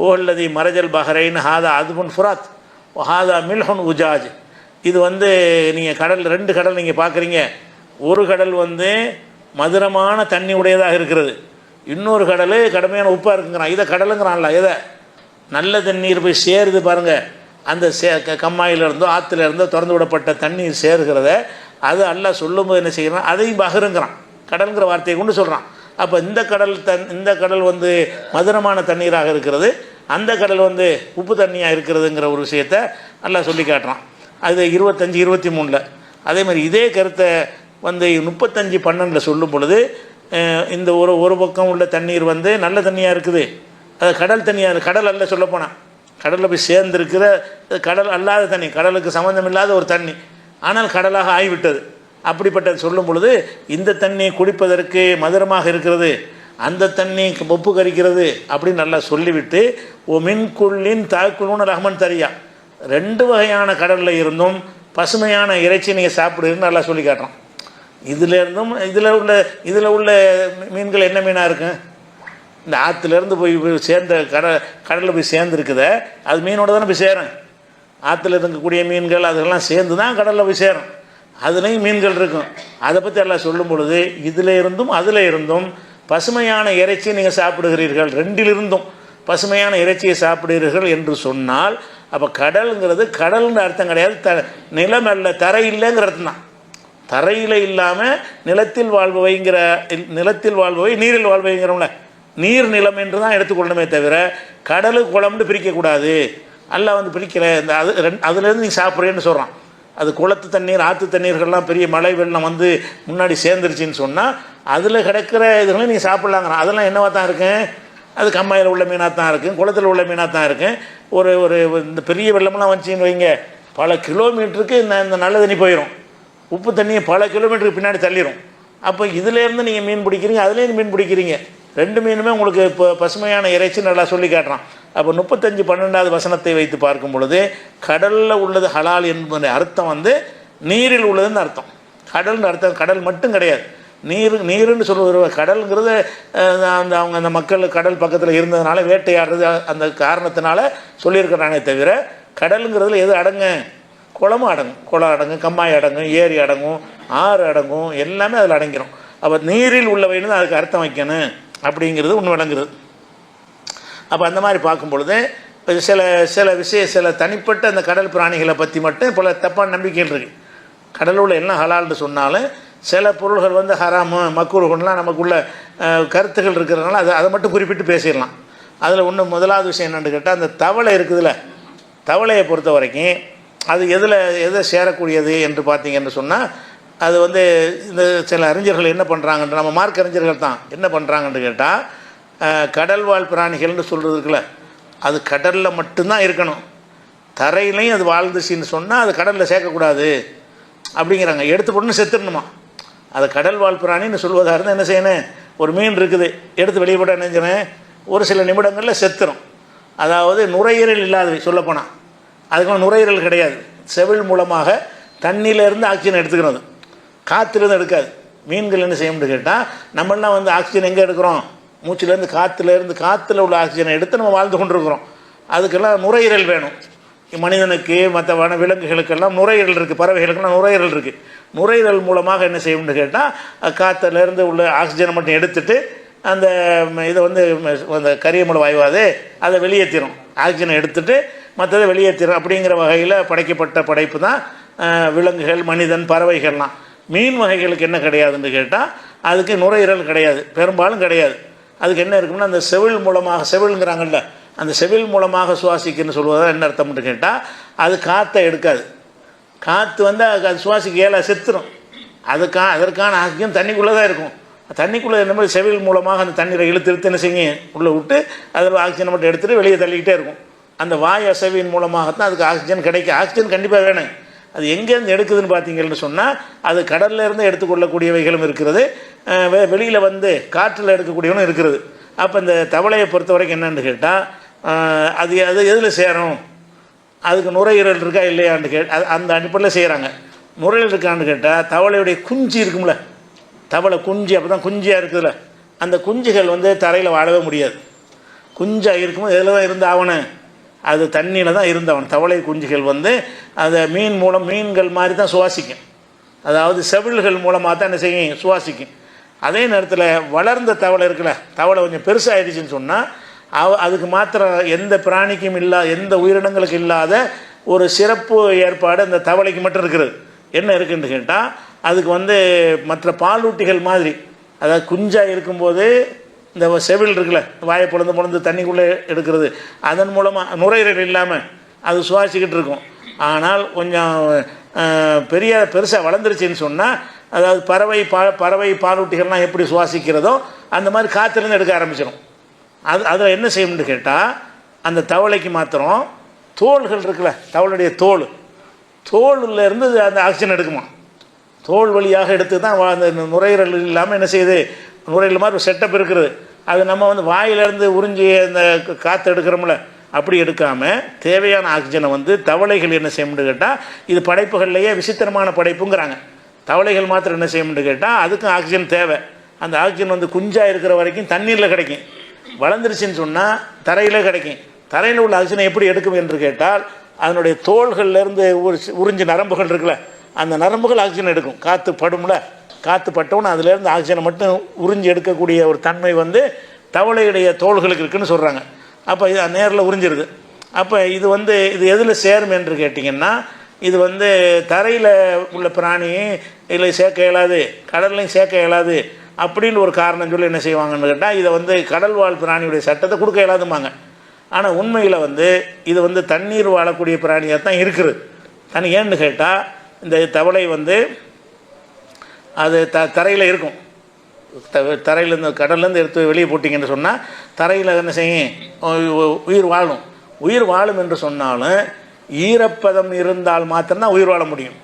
ஓல்லதி மரஜல் பஹரைன் ஹாதா அதுபுன் ஃபுராத் ஹாதா மில்ஹுன் உஜாஜ். இது நீங்கள் கடல் 2 கடல் நீங்கள் பார்க்குறீங்க. ஒரு கடல் மதுரமான தண்ணி உடையதாக இருக்கிறது, இன்னொரு கடல் கடுமையான உப்பாக இருக்குங்கிறான். இதை கடலுங்கிறான்ல, எதை நல்ல தண்ணீர் போய் சேருது பாருங்கள். அந்த கம்மாயிலிருந்தோ ஆற்றுல இருந்தோ திறந்து விடப்பட்ட தண்ணீர் சேருகிறத அது அல்லாஹ் சொல்லும்போது என்ன செய்யறான், அதையும் பஹருங்கிறான், கடல்ங்கிற வார்த்தையை கொண்டு சொல்கிறான். அப்போ இந்த கடல் மதுரமான தண்ணீராக இருக்கிறது, அந்த கடல் உப்பு தண்ணியாக இருக்கிறதுங்கிற ஒரு விஷயத்தை அல்லாஹ் சொல்லி காட்டுறான். அது 25, 23. அதே மாதிரி இதே கருத்தை 35:12 சொல்லும் பொழுது இந்த ஒரு பக்கம் உள்ள தண்ணீர் நல்ல தண்ணியாக இருக்குது, அது கடல் தண்ணியாக, கடல் அல்ல சொல்லப்போனால் கடலில் போய் சேர்ந்துருக்கிற கடல் அல்லாத தண்ணி, கடலுக்கு சம்மந்தம் இல்லாத ஒரு தண்ணி, ஆனால் கடலாக ஆகிவிட்டது. அப்படிப்பட்டது சொல்லும் பொழுது இந்த தண்ணி குடிப்பதற்கு மதுரமாக இருக்கிறது, அந்த தண்ணி ஒப்பு கரிக்கிறது அப்படின்னு நல்லா சொல்லிவிட்டு ஓ மின்குள்ளின் தாய்க்குள்ளுன்னு ரஹ்மன் தரியா 2 வகையான கடலில் இருந்தும் பசுமையான இறைச்சி நீங்கள் சாப்பிடுன்னு நல்லா சொல்லி காட்டுறோம். இதில் உள்ள மீன்கள் என்ன மீனாக இருக்கு, இந்த ஆற்றுலேருந்து போய் சேர்ந்த கடலில் போய் சேர்ந்துருக்குத அது மீனோட தானே போய் சேரும். ஆற்றுல இருக்கக்கூடிய மீன்கள் அதெல்லாம் சேர்ந்து தான் கடலில் போய் சேரும், அதுலேயும் மீன்கள் இருக்கும். அதை பற்றி எல்லாம் சொல்லும் பொழுது இதில் இருந்தும் அதில் இருந்தும் பசுமையான இறைச்சியை நீங்கள் சாப்பிடுகிறீர்கள், 2லிருந்தும் பசுமையான இறைச்சியை சாப்பிடுகிறீர்கள் என்று சொன்னால் அப்போ கடலுங்கிறது கடல்னு அர்த்தம் கிடையாது, நிலம் அல்ல, தரை இல்லைங்கிற அர்த்தம் தான். தரையில் இல்லாமல் நிலத்தில் வாழ்பவை நீரில் வாழ்பவைங்கிறோம்ல, நீர் நிலம் என்று தான் எடுத்துக்கொள்ளணுமே தவிர கடலு குளம்னு பிரிக்கக்கூடாது. எல்லாம் பிரிக்கலை, இந்த அதுலேருந்து நீங்கள் சாப்பிட்றேன்னு சொல்கிறான். அது குளத்து தண்ணீர் ஆற்று தண்ணீர்கள்லாம் பெரிய மழை வெள்ளம் முன்னாடி சேர்ந்துருச்சின்னு சொன்னால் அதில் கிடக்கிற இதுகளையும் நீங்கள் சாப்பிட்லாங்கிறான். அதெல்லாம் என்னவா தான் இருக்கும், அது கம்மாயில் உள்ள மீனாக தான் இருக்கும், குளத்தில் உள்ள மீனாக தான் இருக்கும். ஒரு இந்த பெரிய வெள்ளமெல்லாம் வந்துச்சின்னு வைங்க, பல கிலோமீட்டருக்கு இந்த நல்ல தண்ணி போயிடும், உப்பு தண்ணியை பல கிலோமீட்டருக்கு பின்னாடி தள்ளிடும். அப்போ இதிலேருந்து நீங்கள் மீன் பிடிக்கிறீங்க, அதுலேருந்து மீன் பிடிக்கிறீங்க, 2 மீனுமே உங்களுக்கு இப்போ பசுமையான இறைச்சி நல்லா சொல்லி காட்டுறான். அப்போ 35:12 வசனத்தை வைத்து பார்க்கும் பொழுது கடலில் உள்ளது ஹலால் என்பது அர்த்தம் நீரில் உள்ளதுன்னு அர்த்தம். கடல்னு அர்த்தம் கடல் மட்டும் கிடையாது, நீருன்னு சொல்லுவது. கடலுங்கிறது அந்த மக்கள் கடல் பக்கத்தில் இருந்ததுனால வேட்டையாடுறது அந்த காரணத்தினால சொல்லியிருக்கிறானே தவிர கடலுங்கிறதுல எது அடங்கு, குளமும் அடங்கும், குளம் அடங்கும், கம்மாய் அடங்கும், ஏரி அடங்கும், ஆறு அடங்கும், எல்லாமே அதில் அடங்கிடும். அப்போ நீரில் உள்ளவைன்னு தான் அதுக்கு அர்த்தம் வைக்கணும் அப்படிங்கிறது ஒன்று விளங்குறது. அப்போ அந்த மாதிரி பார்க்கும் பொழுது சில தனிப்பட்ட அந்த கடல் பிராணிகளை பற்றி மட்டும் பல தப்பான நம்பிக்கைகள் இருக்குது. கடலுள்ள எல்லாம் ஹலால்னு சொன்னாலும் சில பொருள்கள் ஹராமு மக்கூறுகள்லாம் நமக்குள்ள கருத்துகள் இருக்கிறதுனால அதை மட்டும் குறிப்பிட்டு பேசிடலாம். அதில் முதலாவது விஷயம் என்னென்னு கேட்டால் அந்த தவளை இருக்குதுல்ல, தவளையை பொறுத்த வரைக்கும் அது எதை சேரக்கூடியது என்று பார்த்தீங்கன்னு சொன்னால் அது இந்த சில அறிஞர்கள் என்ன பண்ணுறாங்கன்ற நம்ம மார்க் அறிஞர்கள் தான் என்ன பண்ணுறாங்கன்னு கேட்டால் கடல்வாழ் பிராணிகள்னு சொல்கிறது இருக்குல்ல, அது கடலில் மட்டும்தான் இருக்கணும், தரையிலையும் அது வாழ்ந்துச்சின்னு சொன்னால் அது கடலில் சேர்க்கக்கூடாது அப்படிங்கிறாங்க. எடுத்து போட்டு செத்துடணுமா. அது கடல்வாழ் பிராணின்னு சொல்வதாக இருந்தால் என்ன செய்யணும், ஒரு மீன் இருக்குது எடுத்து வெளியே போட்டால் என்ன செய்யணும், ஒரு சில நிமிடங்களில் செத்துரும். அதாவது நுரையீரல் இல்லாதவை சொல்லப்போனால் அதுக்கு நுரையீரல் கிடையாது, செவில் மூலமாக தண்ணியிலேருந்து ஆக்சிஜன் எடுத்துக்கிறது, காற்றுலேருந்து எடுக்காது. மீன்கள் என்ன செய்யணும்னு கேட்டால் நம்மளாம் ஆக்சிஜன் எங்கே எடுக்கிறோம், மூச்சிலேருந்து காற்றுல உள்ள ஆக்சிஜனை எடுத்து நம்ம வாழ்ந்து கொண்டிருக்கிறோம். அதுக்கெல்லாம் நுரையீரல் வேணும். மனிதனுக்கு மற்ற விலங்குகளுக்கெல்லாம் நுரையீரல் இருக்குது, பறவைகளுக்கெல்லாம் நுரையீரல் இருக்குது. நுரையீரல் மூலமாக என்ன செய்யணும்னு கேட்டால் காற்றுலேருந்து உள்ள ஆக்சிஜனை மட்டும் எடுத்துட்டு அந்த இதை அந்த கரியமலை வாயுவாது அதை வெளியேற்றிடும், ஆக்சிஜனை எடுத்துட்டு மற்றதை வெளியேற்றிடும். அப்படிங்கிற வகையில் படைக்கப்பட்ட படைப்பு தான் விலங்குகள், மனிதன், பறவைகள்லாம். மீன் வகைகளுக்கு என்ன கிடையாதுன்னு கேட்டால் அதுக்கு நுரையீரல் கிடையாது, பெரும்பாலும் கிடையாது. அதுக்கு என்ன இருக்குன்னா அந்த செவில் மூலமாக, செவில்ங்கிறாங்கல்ல, அந்த செவில் மூலமாக சுவாசிக்குன்னு சொல்லுவதா என்ன அர்த்தம்னு கேட்டால் அது காற்றை எடுக்காது. காற்று வந்து அது சுவாசிக்க ஏழை செத்துரும். அதற்கான ஆக்சிஜன் தண்ணிக்குள்ளே தான் இருக்கும். தண்ணிக்குள்ளே இந்த மாதிரி செவில் மூலமாக அந்த தண்ணீரை இழுத்து என்ன செய்யும், உள்ளே விட்டு அதில் ஆக்சிஜனை மட்டும் எடுத்துகிட்டு வெளியே தள்ளிக்கிட்டே இருக்கும். அந்த வாய் அசைவின் மூலமாகத்தான் அதுக்கு ஆக்சிஜன் கிடைக்கும். ஆக்சிஜன் கண்டிப்பாக வேணும். அது எங்கேருந்து எடுக்குதுன்னு பார்த்தீங்கன்னு சொன்னால் அது கடல்லேருந்து எடுத்துக்கொள்ளக்கூடியவைகளும் இருக்கிறது, வெளியில் வந்து காற்றில் எடுக்கக்கூடியவனும் இருக்கிறது. அப்போ இந்த தவளையை பொறுத்த வரைக்கும் என்னென்னு கேட்டால் அது எதில் சேரும், அதுக்கு நுரையீரல் இருக்கா இல்லையான்னு அந்த அடிப்படையில் செய்கிறாங்க. நுரையீரல் இருக்கான்னு கேட்டால் தவளையுடைய குஞ்சு இருக்கும்ல, தவளை குஞ்சு அப்போ தான் குஞ்சியாக இருக்குதுல்ல, அந்த குஞ்சுகள் வந்து தரையில் வாழவே முடியாது. குஞ்சாக இருக்கும்போது எதில் தான் இருந்தாவணும், அது தண்ணியில் தான் இருந்தவன். தவளை குஞ்சுகள் வந்து அதை மீன்கள் மாதிரி தான் சுவாசிக்கும். அதாவது செவில்கள் மூலமாக தான் என்ன செய்யும், சுவாசிக்கும். அதே நேரத்தில் வளர்ந்த தவளை இருக்குல்ல, தவளை கொஞ்சம் பெருசாகிடுச்சின்னு சொன்னால் அதுக்கு மாத்திரம் எந்த பிராணிக்கும் எந்த உயிரினங்களுக்கு இல்லாத ஒரு சிறப்பு ஏற்பாடு அந்த தவளைக்கு மட்டும் இருக்கிறது. என்ன இருக்குன்னு கேட்டால் அதுக்கு வந்து மற்ற பாலூட்டிகள் மாதிரி, அதாவது குஞ்சாக இருக்கும்போது இந்த செவில் இருக்குல்ல, வாயை பொழுது தண்ணிக்குள்ளே எடுக்கிறது, அதன் மூலமாக நுரையீரல் இல்லாமல் அது சுவாசிக்கிட்டு இருக்கும். ஆனால் கொஞ்சம் பெருசாக வளர்ந்துருச்சின்னு சொன்னால், அதாவது பறவை பாலூட்டிகள்லாம் எப்படி சுவாசிக்கிறதோ அந்த மாதிரி காற்றுலேருந்து எடுக்க ஆரம்பிச்சிடும். அதில் என்ன செய்யணும்னு கேட்டால் அந்த தவளைக்கு மாத்திரம் தோள்கள் இருக்குல்ல, தவளுடைய தோல்லேருந்து அந்த ஆக்சிஜன் எடுக்குமா. தோல் வழியாக எடுத்து தான் அந்த நுரையீரல் இல்லாமல் என்ன செய்யுது, நுரையீரல் மாதிரி ஒரு செட்டப் இருக்குது. அது நம்ம வந்து வாயிலேருந்து உறிஞ்சி அந்த காற்று எடுக்கிறோம்ல, அப்படி எடுக்காமல் தேவையான ஆக்சிஜனை வந்து தவளைகள் என்ன செய்யணும்னு கேட்டால், இது படைப்புகள்லேயே விசித்திரமான படைப்புங்கிறாங்க. தவளைகள் மாத்திரம் என்ன செய்யணும்னு கேட்டால் அதுக்கும் ஆக்சிஜன் தேவை. அந்த ஆக்சிஜன் வந்து குஞ்சாக இருக்கிற வரைக்கும் தண்ணீரில் கிடைக்கும், வளர்ந்துருச்சுன்னு சொன்னால் தரையில் கிடைக்கும். தரையில் உள்ள ஆக்சிஜனை எப்படி எடுக்கும் என்று கேட்டால் அதனுடைய தோள்கள்லேருந்து உறிஞ்சி நரம்புகள் இருக்குல்ல, அந்த நரம்புகள் ஆக்சிஜன் எடுக்கும். காற்று படும்ல, காற்று பட்டோன்னு அதுலேருந்து ஆக்சிஜனை மட்டும் உறிஞ்சி எடுக்கக்கூடிய ஒரு தன்மை வந்து தவளையுடைய தோள்களுக்கு இருக்குதுன்னு சொல்கிறாங்க. அப்போ இது நேரில் உறிஞ்சிருது. அப்போ இது எதில் சேரும் என்று கேட்டிங்கன்னா, இது வந்து தரையில் உள்ள பிராணி இதில் சேர்க்க இயலாது, கடல்லையும் சேர்க்க இயலாது அப்படின்னு ஒரு காரணம் சொல்லி என்ன செய்வாங்கன்னு கேட்டால் இதை வந்து கடல் வாழ் பிராணியுடைய சட்டத்தை கொடுக்க இயலாதுமாங்க. ஆனால் உண்மையில் வந்து இது வந்து தண்ணீர் வாழக்கூடிய பிராணியாக தான் இருக்குது. ஏன்னு கேட்டால் இந்த தவளை வந்து அது தரையில் இருக்கும். தரையிலேருந்து கடல்லேருந்து எடுத்து வெளியே போட்டிங்கன்னு சொன்னால் தரையில் என்ன செய்யும், உயிர் வாழும் என்று சொன்னாலும் ஈரப்பதம் இருந்தால் மாத்திரம்தான் உயிர் வாழ முடியும்.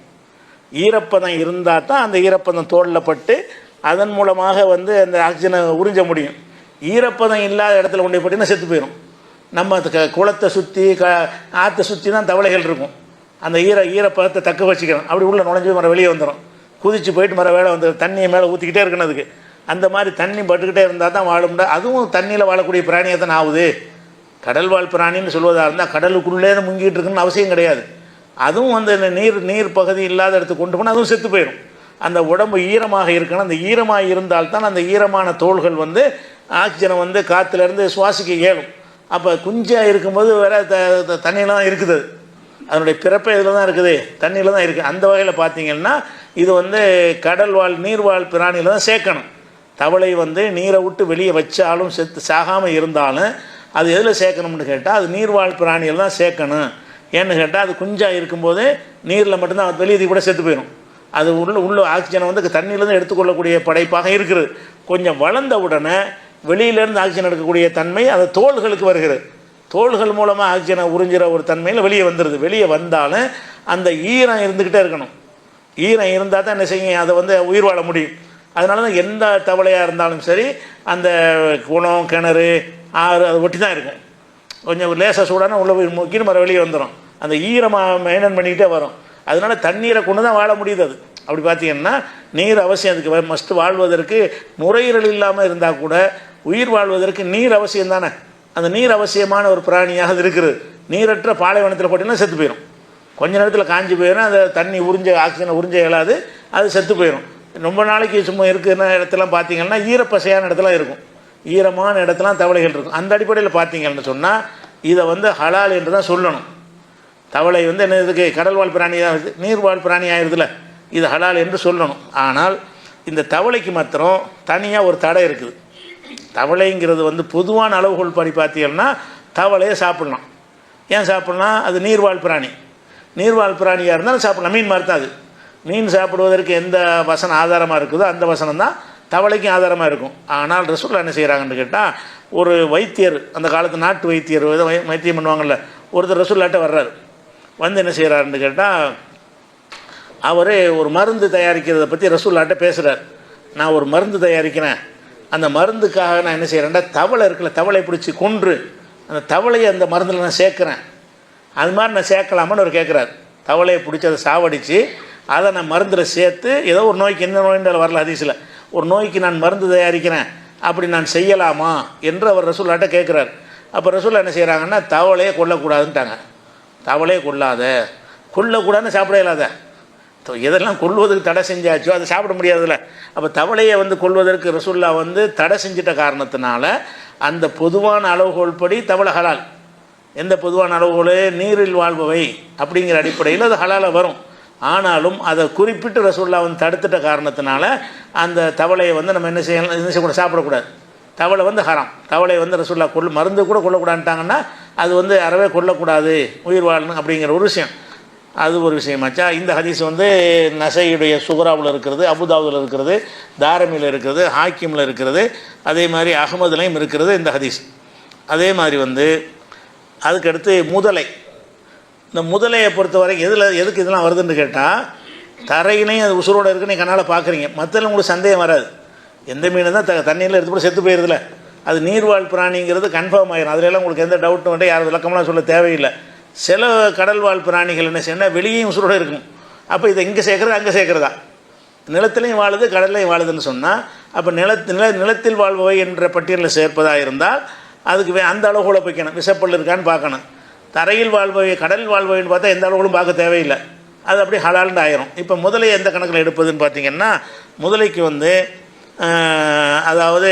ஈரப்பதம் இருந்தால் தான் அந்த ஈரப்பதம் தோளில் பட்டு அதன் மூலமாக வந்து அந்த ஆக்சிஜனை உறிஞ்ச முடியும். ஈரப்பதம் இல்லாத இடத்துல கொண்டு போட்டிங்கன்னா செத்து போயிடும். நம்ம குளத்தை சுற்றி ஆற்றை சுற்றி தான் தவளைகள் இருக்கும். அந்த ஈரப்பதத்தை தக்க வச்சுக்கிறோம். அப்படி உள்ள நுழைஞ்சு மரம் வெளியே வந்துடும், குதிச்சு போயிட்டு மரம் வேலை வந்து தண்ணியை மேலே ஊற்றிக்கிட்டே இருக்கணும். அதுக்கு அந்த மாதிரி தண்ணி பட்டுக்கிட்டே இருந்தால் தான் வாழ முடியாது. அதுவும் தண்ணியில் வாழக்கூடிய பிராணியாக தான் ஆகுது. கடல் வாழ் பிராணின்னு சொல்வதாக இருந்தால் கடலுக்குள்ளே தான் முங்கிட்டு இருக்குன்னு அவசியம் கிடையாது. அதுவும் வந்து நீர் பகுதி இல்லாத இடத்துக்கு கொண்டு போனால் அதுவும் செத்து போயிடும். அந்த உடம்பு ஈரமாக இருக்கணும். அந்த ஈரமாக இருந்தால்தான் அந்த ஈரமான தோள்கள் வந்து ஆக்சிஜனை வந்து காற்றுலேருந்து சுவாசிக்க இயலும். அப்போ குஞ்சாக இருக்கும்போது வேற தண்ணியில் தான் இருக்குது. அதனுடைய பிறப்பே இதில் தான் இருக்குது, தண்ணியில் தான் இருக்குது. அந்த வகையில் பார்த்திங்கன்னா இது வந்து கடல் வாழ் நீர்வாழ் பிராணியில் தான் சேர்க்கணும். தவளை வந்து நீரை விட்டு வெளியே வச்சாலும் சாகாமல் இருந்தாலும் அது எதில் சேர்க்கணும்னு கேட்டால் அது நீர்வாழ் பிராணியில் தான் சேர்க்கணும். ஏன்னு கேட்டால் அது குஞ்சாக இருக்கும்போது நீரில் மட்டும்தான் அது வெளியே கூட செத்து போயிடும். அது உள்ள ஆக்சிஜனை வந்து தண்ணியிலேருந்து எடுத்துக்கொள்ளக்கூடிய படைப்பாக இருக்குது. கொஞ்சம் வளர்ந்த உடனே வெளியிலேருந்து ஆக்சிஜன் எடுக்கக்கூடிய தன்மை அது தோள்களுக்கு வருகிறது. தோள்கள் மூலமாக ஆக்சிஜனை உறிஞ்சிற ஒரு தன்மையில் வெளியே வந்துடுது. வெளியே வந்தாலும் அந்த ஈரம் இருந்துக்கிட்டே இருக்கணும். ஈரம் இருந்தால் தான் என்ன செய்யும், அதை வந்து உயிர் வாழ முடியும். அதனால தான் எந்த தவளையாக இருந்தாலும் சரி அந்த குளம் கிணறு ஆறு அதை ஒட்டி தான் இருக்கும். கொஞ்சம் லேசாக சூடான உள்ள போய் முக்கின்னு மரம் வெளியே வந்துடும். அந்த ஈரமாக மெயின்டைன் பண்ணிக்கிட்டே வரும். அதனால தண்ணீரை கொண்டு தான் வாழ முடியுது. அது அப்படி பார்த்தீங்கன்னா நீர் அவசியம். அதுக்கு மஸ்ட்டு வாழ்வதற்கு நுரையீரல் இல்லாமல் இருந்தால் கூட உயிர் வாழ்வதற்கு நீர் அவசியம் தானே. அந்த நீர் அவசியமான ஒரு பிராணியாக அது இருக்குது. நீரற்ற பாலைவனத்தில் போட்டிங்கன்னா செத்து போயிடும். கொஞ்ச நேரத்தில் காஞ்சி போயிடும். அந்த தண்ணி ஆக்சிஜனை உறிஞ்ச இயலாது, அது செத்து போயிடும். ரொம்ப நாளைக்கு சும்மா இருக்கிற இடத்துலாம் பார்த்தீங்கன்னா ஈரப்பசையான இடத்துலாம் இருக்கும், ஈரமான இடத்துலாம் தவளைகள் இருக்கும். அந்த அடிப்படையில் பார்த்தீங்கன்னு சொன்னால் இதை வந்து ஹலால் என்று தான் சொல்லணும். தவளை வந்து என்ன இதுக்கு கடல் வாழ் பிராணியாக நீர் வாழ் பிராணி ஆயிடுதுல. இது ஹலால் என்று சொல்லணும். ஆனால் இந்த தவளைக்கு மாத்திரம் தனியாக ஒரு தடை இருக்குது. தவளைங்கிறது வந்து பொதுவான அளவுகோல் படி பார்த்தீங்கன்னா தவளையை சாப்பிட்லாம். ஏன் சாப்பிட்லாம்? அது நீர்வாழ் பிராணி. நீர்வாழ் பிராணியாக இருந்தாலும் சாப்பிட்லாம். மீன் மாதிரி தான் அது. மீன் சாப்பிடுவதற்கு எந்த வசனம் ஆதாரமாக இருக்குதோ அந்த வசனம் தான் தவளைக்கும் ஆதாரமாக இருக்கும். ஆனால் ரசூலுல்லாஹ் என்ன செய்கிறாங்கன்னு கேட்டால், ஒரு வைத்தியர், அந்த காலத்து நாட்டு வைத்தியர் வைத்தியம் பண்ணுவாங்கள்ல, ஒருத்தர் ரசூலுல்லாஹ்ட்ட வர்றாரு. வந்து என்ன செய்கிறாருன்னு கேட்டால், அவர் ஒரு மருந்து தயாரிக்கிறத பற்றி ரசூலுல்லாஹ்ட்ட பேசுகிறார். நான் ஒரு மருந்து தயாரிக்கிறேன், அந்த மருந்துக்காக நான் என்ன செய்கிறேன்டா, தவளை இருக்குல்ல, தவளை பிடிச்சி கொன்று அந்த தவளையை அந்த மருந்தில் நான் சேர்க்குறேன், அது மாதிரி நான் சேர்க்கலாமான்னு அவர் கேட்குறாரு. தவளையை பிடிச்சி அதை சாவடித்து அதை நான் மருந்தில் சேர்த்து, ஏதோ ஒரு நோய்க்கு, என்ன நோயின்ற வரல ஹதீஸில், ஒரு நோய்க்கு நான் மருந்து தயாரிக்கிறேன், அப்படி நான் செய்யலாமா என்று அவர் ரசூலுல்லாஹ்ட்ட கேட்குறார். அப்போ ரசூலுல்லாஹ் என்ன செய்கிறாங்கன்னா, தவளையை கொல்லக்கூடாதுன்ட்டாங்க. தவளையை கொல்லக்கூடாதுன்னு சாப்பிட இயலாத. எதெல்லாம் கொல்வதற்கு தடை செஞ்சாச்சோ அதை சாப்பிட முடியாதுல்ல. அப்போ தவளையை வந்து கொல்வதற்கு ரசூலுல்லாஹ் வந்து தடை செஞ்சிட்ட காரணத்தினால அந்த பொதுவான அளவுகோல் படி தவளை ஹலால். எந்த பொதுவான அளவுகோல்? நீரில் வாழ்பவை அப்படிங்கிற அடிப்படையில் அது ஹலாலாக வரும். ஆனாலும் அதை குறிப்பிட்டு ரசூலுல்லாஹ் வந்து தடுத்துட்ட காரணத்தினால அந்த தவளையை வந்து நம்ம என்ன செய்யக்கூடாது, சாப்பிடக்கூடாது. தவளை வந்து ஹராம். தவளை வந்து ரசூலுல்லாஹ் மருந்து கூட கொல்லக்கூடாதுட்டாங்கன்னா அது வந்து அறவே கொல்லக்கூடாது, உயிர் வாழணும் அப்படிங்கிற ஒரு விஷயம். அது ஒரு விஷயமாச்சா. இந்த ஹதீஸ் வந்து நசையுடைய சுகராவில் இருக்கிறது, அபுதாவுதில் இருக்கிறது, தாரமியில் இருக்கிறது, ஹாக்கிமில் இருக்கிறது, அதே மாதிரி அகமதுலையும் இருக்கிறது இந்த ஹதீஸ். அதே மாதிரி வந்து அதுக்கடுத்து முதலை. இந்த முதலையை பொறுத்த வரைக்கும் எதுக்கு இதெல்லாம் வருதுன்னு கேட்டால், தரையினையும் அது உசுரோடு இருக்குன்னு கண்ணால் பார்க்குறீங்க, மற்றெல்லாம் உங்களுக்கு சந்தேகம் வராது. எந்த மீன் தான் தண்ணியில் எடுத்து கூட செத்து போயிருதில்ல, அது நீர்வாழ் பிராணிங்கிறது கன்ஃபார்ம் ஆகிடும். அதிலெல்லாம் உங்களுக்கு எந்த டவுட்டும் வேண்டாம், யாரும் விளக்கம்லாம் சொல்ல தேவையில்லை. சில கடல்வாழ் பிராணிகள் என்ன செய்யணும், வெளியேயும் உசுரோடு இருக்கும். அப்போ இதை இங்கே சேர்க்குறது அங்கே சேர்க்குறதா, நிலத்திலையும் வாழுது கடல்லையும் வாழுதுன்னு சொன்னால், அப்போ நிலத்தில் வாழ்பவை என்ற பட்டியலில் சேர்ப்பதாக இருந்தால் அதுக்கு அந்த அளவுகளை வைக்கணும், விஷப்பல் இருக்கான்னு பார்க்கணும். தரையில் வாழ்பவை கடல் வாழ்பவைன்னு பார்த்தா எந்த அளவுகளும் பார்க்க தேவையில்லை, அது அப்படி ஹலால்னு ஆயிரும். இப்போ முதலை எந்த கணக்கில் எடுப்பதுன்னு பார்த்திங்கன்னா, முதலைக்கு வந்து அதாவது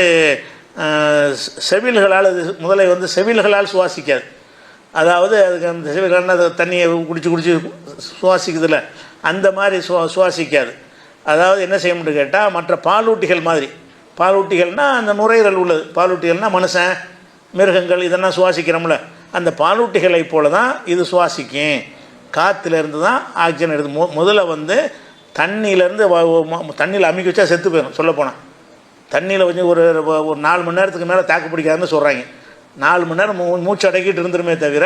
செவில்களால், முதலை வந்து செவில்களால் சுவாசிக்காது. அதாவது அதுக்கு அந்த செவில்கள்னா அது தண்ணியை குடிச்சு சுவாசிக்குதுல்ல, அந்த மாதிரி சுவாசிக்காது. அதாவது என்ன செய்யணும்னு கேட்டால், மற்ற பாலூட்டிகள் மாதிரி, பாலூட்டிகள்னால் அந்த நுரையீரல் உள்ளது, பாலூட்டிகள்னால் மனுஷன், மிருகங்கள் இதெல்லாம் சுவாசிக்கிறோம்ல, அந்த பாலூட்டிகளை போல தான் இது சுவாசிக்கும். காற்றுலேருந்து தான் ஆக்சிஜன் எடுத்து முதல்ல வந்து தண்ணியிலேருந்து தண்ணியில் அமுக்கி வச்சா செத்து போயிடும். சொல்லப்போனால் தண்ணியில் கொஞ்சம் ஒரு 4 மணி நேரத்துக்கு மேலே தாக்கு பிடிக்காதுன்னு சொல்கிறாங்க. 4 மணி நேரம் மூச்சு அடக்கிட்டு இருந்துருமே தவிர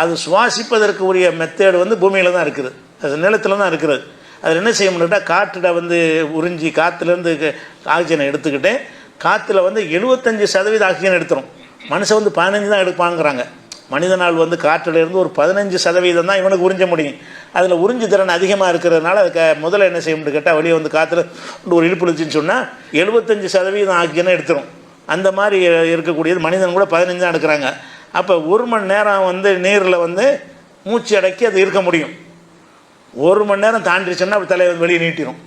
அது சுவாசிப்பதற்கு உரிய மெத்தேடு வந்து பூமியில் தான் இருக்குது, அது நிலத்தில் தான் இருக்கிறது. அதில் என்ன செய்ய முடியும்னா, காற்றில் வந்து உறிஞ்சி காற்றுலேருந்து ஆக்சிஜனை எடுத்துக்கிட்டு, காற்றுல வந்து 75% ஆக்சிஜன் எடுத்துரும். மனுஷன் வந்து 15 தான் எடுப்பாங்கிறாங்க. மனிதனால் வந்து காற்றிலேருந்து ஒரு 15% தான் இவனுக்கு உறிஞ்ச முடியும். அதில் உறிஞ்சி திறன் அதிகமாக இருக்கிறதுனால அதுக்கு முதல்ல என்ன செய்ய முடியும் கேட்டால், வெளியே வந்து காற்றுல ஒரு இழுப்பு இருந்துச்சுன்னு சொன்னால் 75% ஆக்சிஜனை எடுத்துரும். அந்த மாதிரி இருக்கக்கூடியது மனிதன் கூட 15 தான் எடுக்கிறாங்க. அப்போ 1 மணி நேரம் வந்து நீரில் வந்து மூச்சு அடக்கி அது இருக்க முடியும். 1 மணி நேரம் தாண்டிடுச்சுன்னா அப்படி தலையை வெளியே நீட்டிடும்.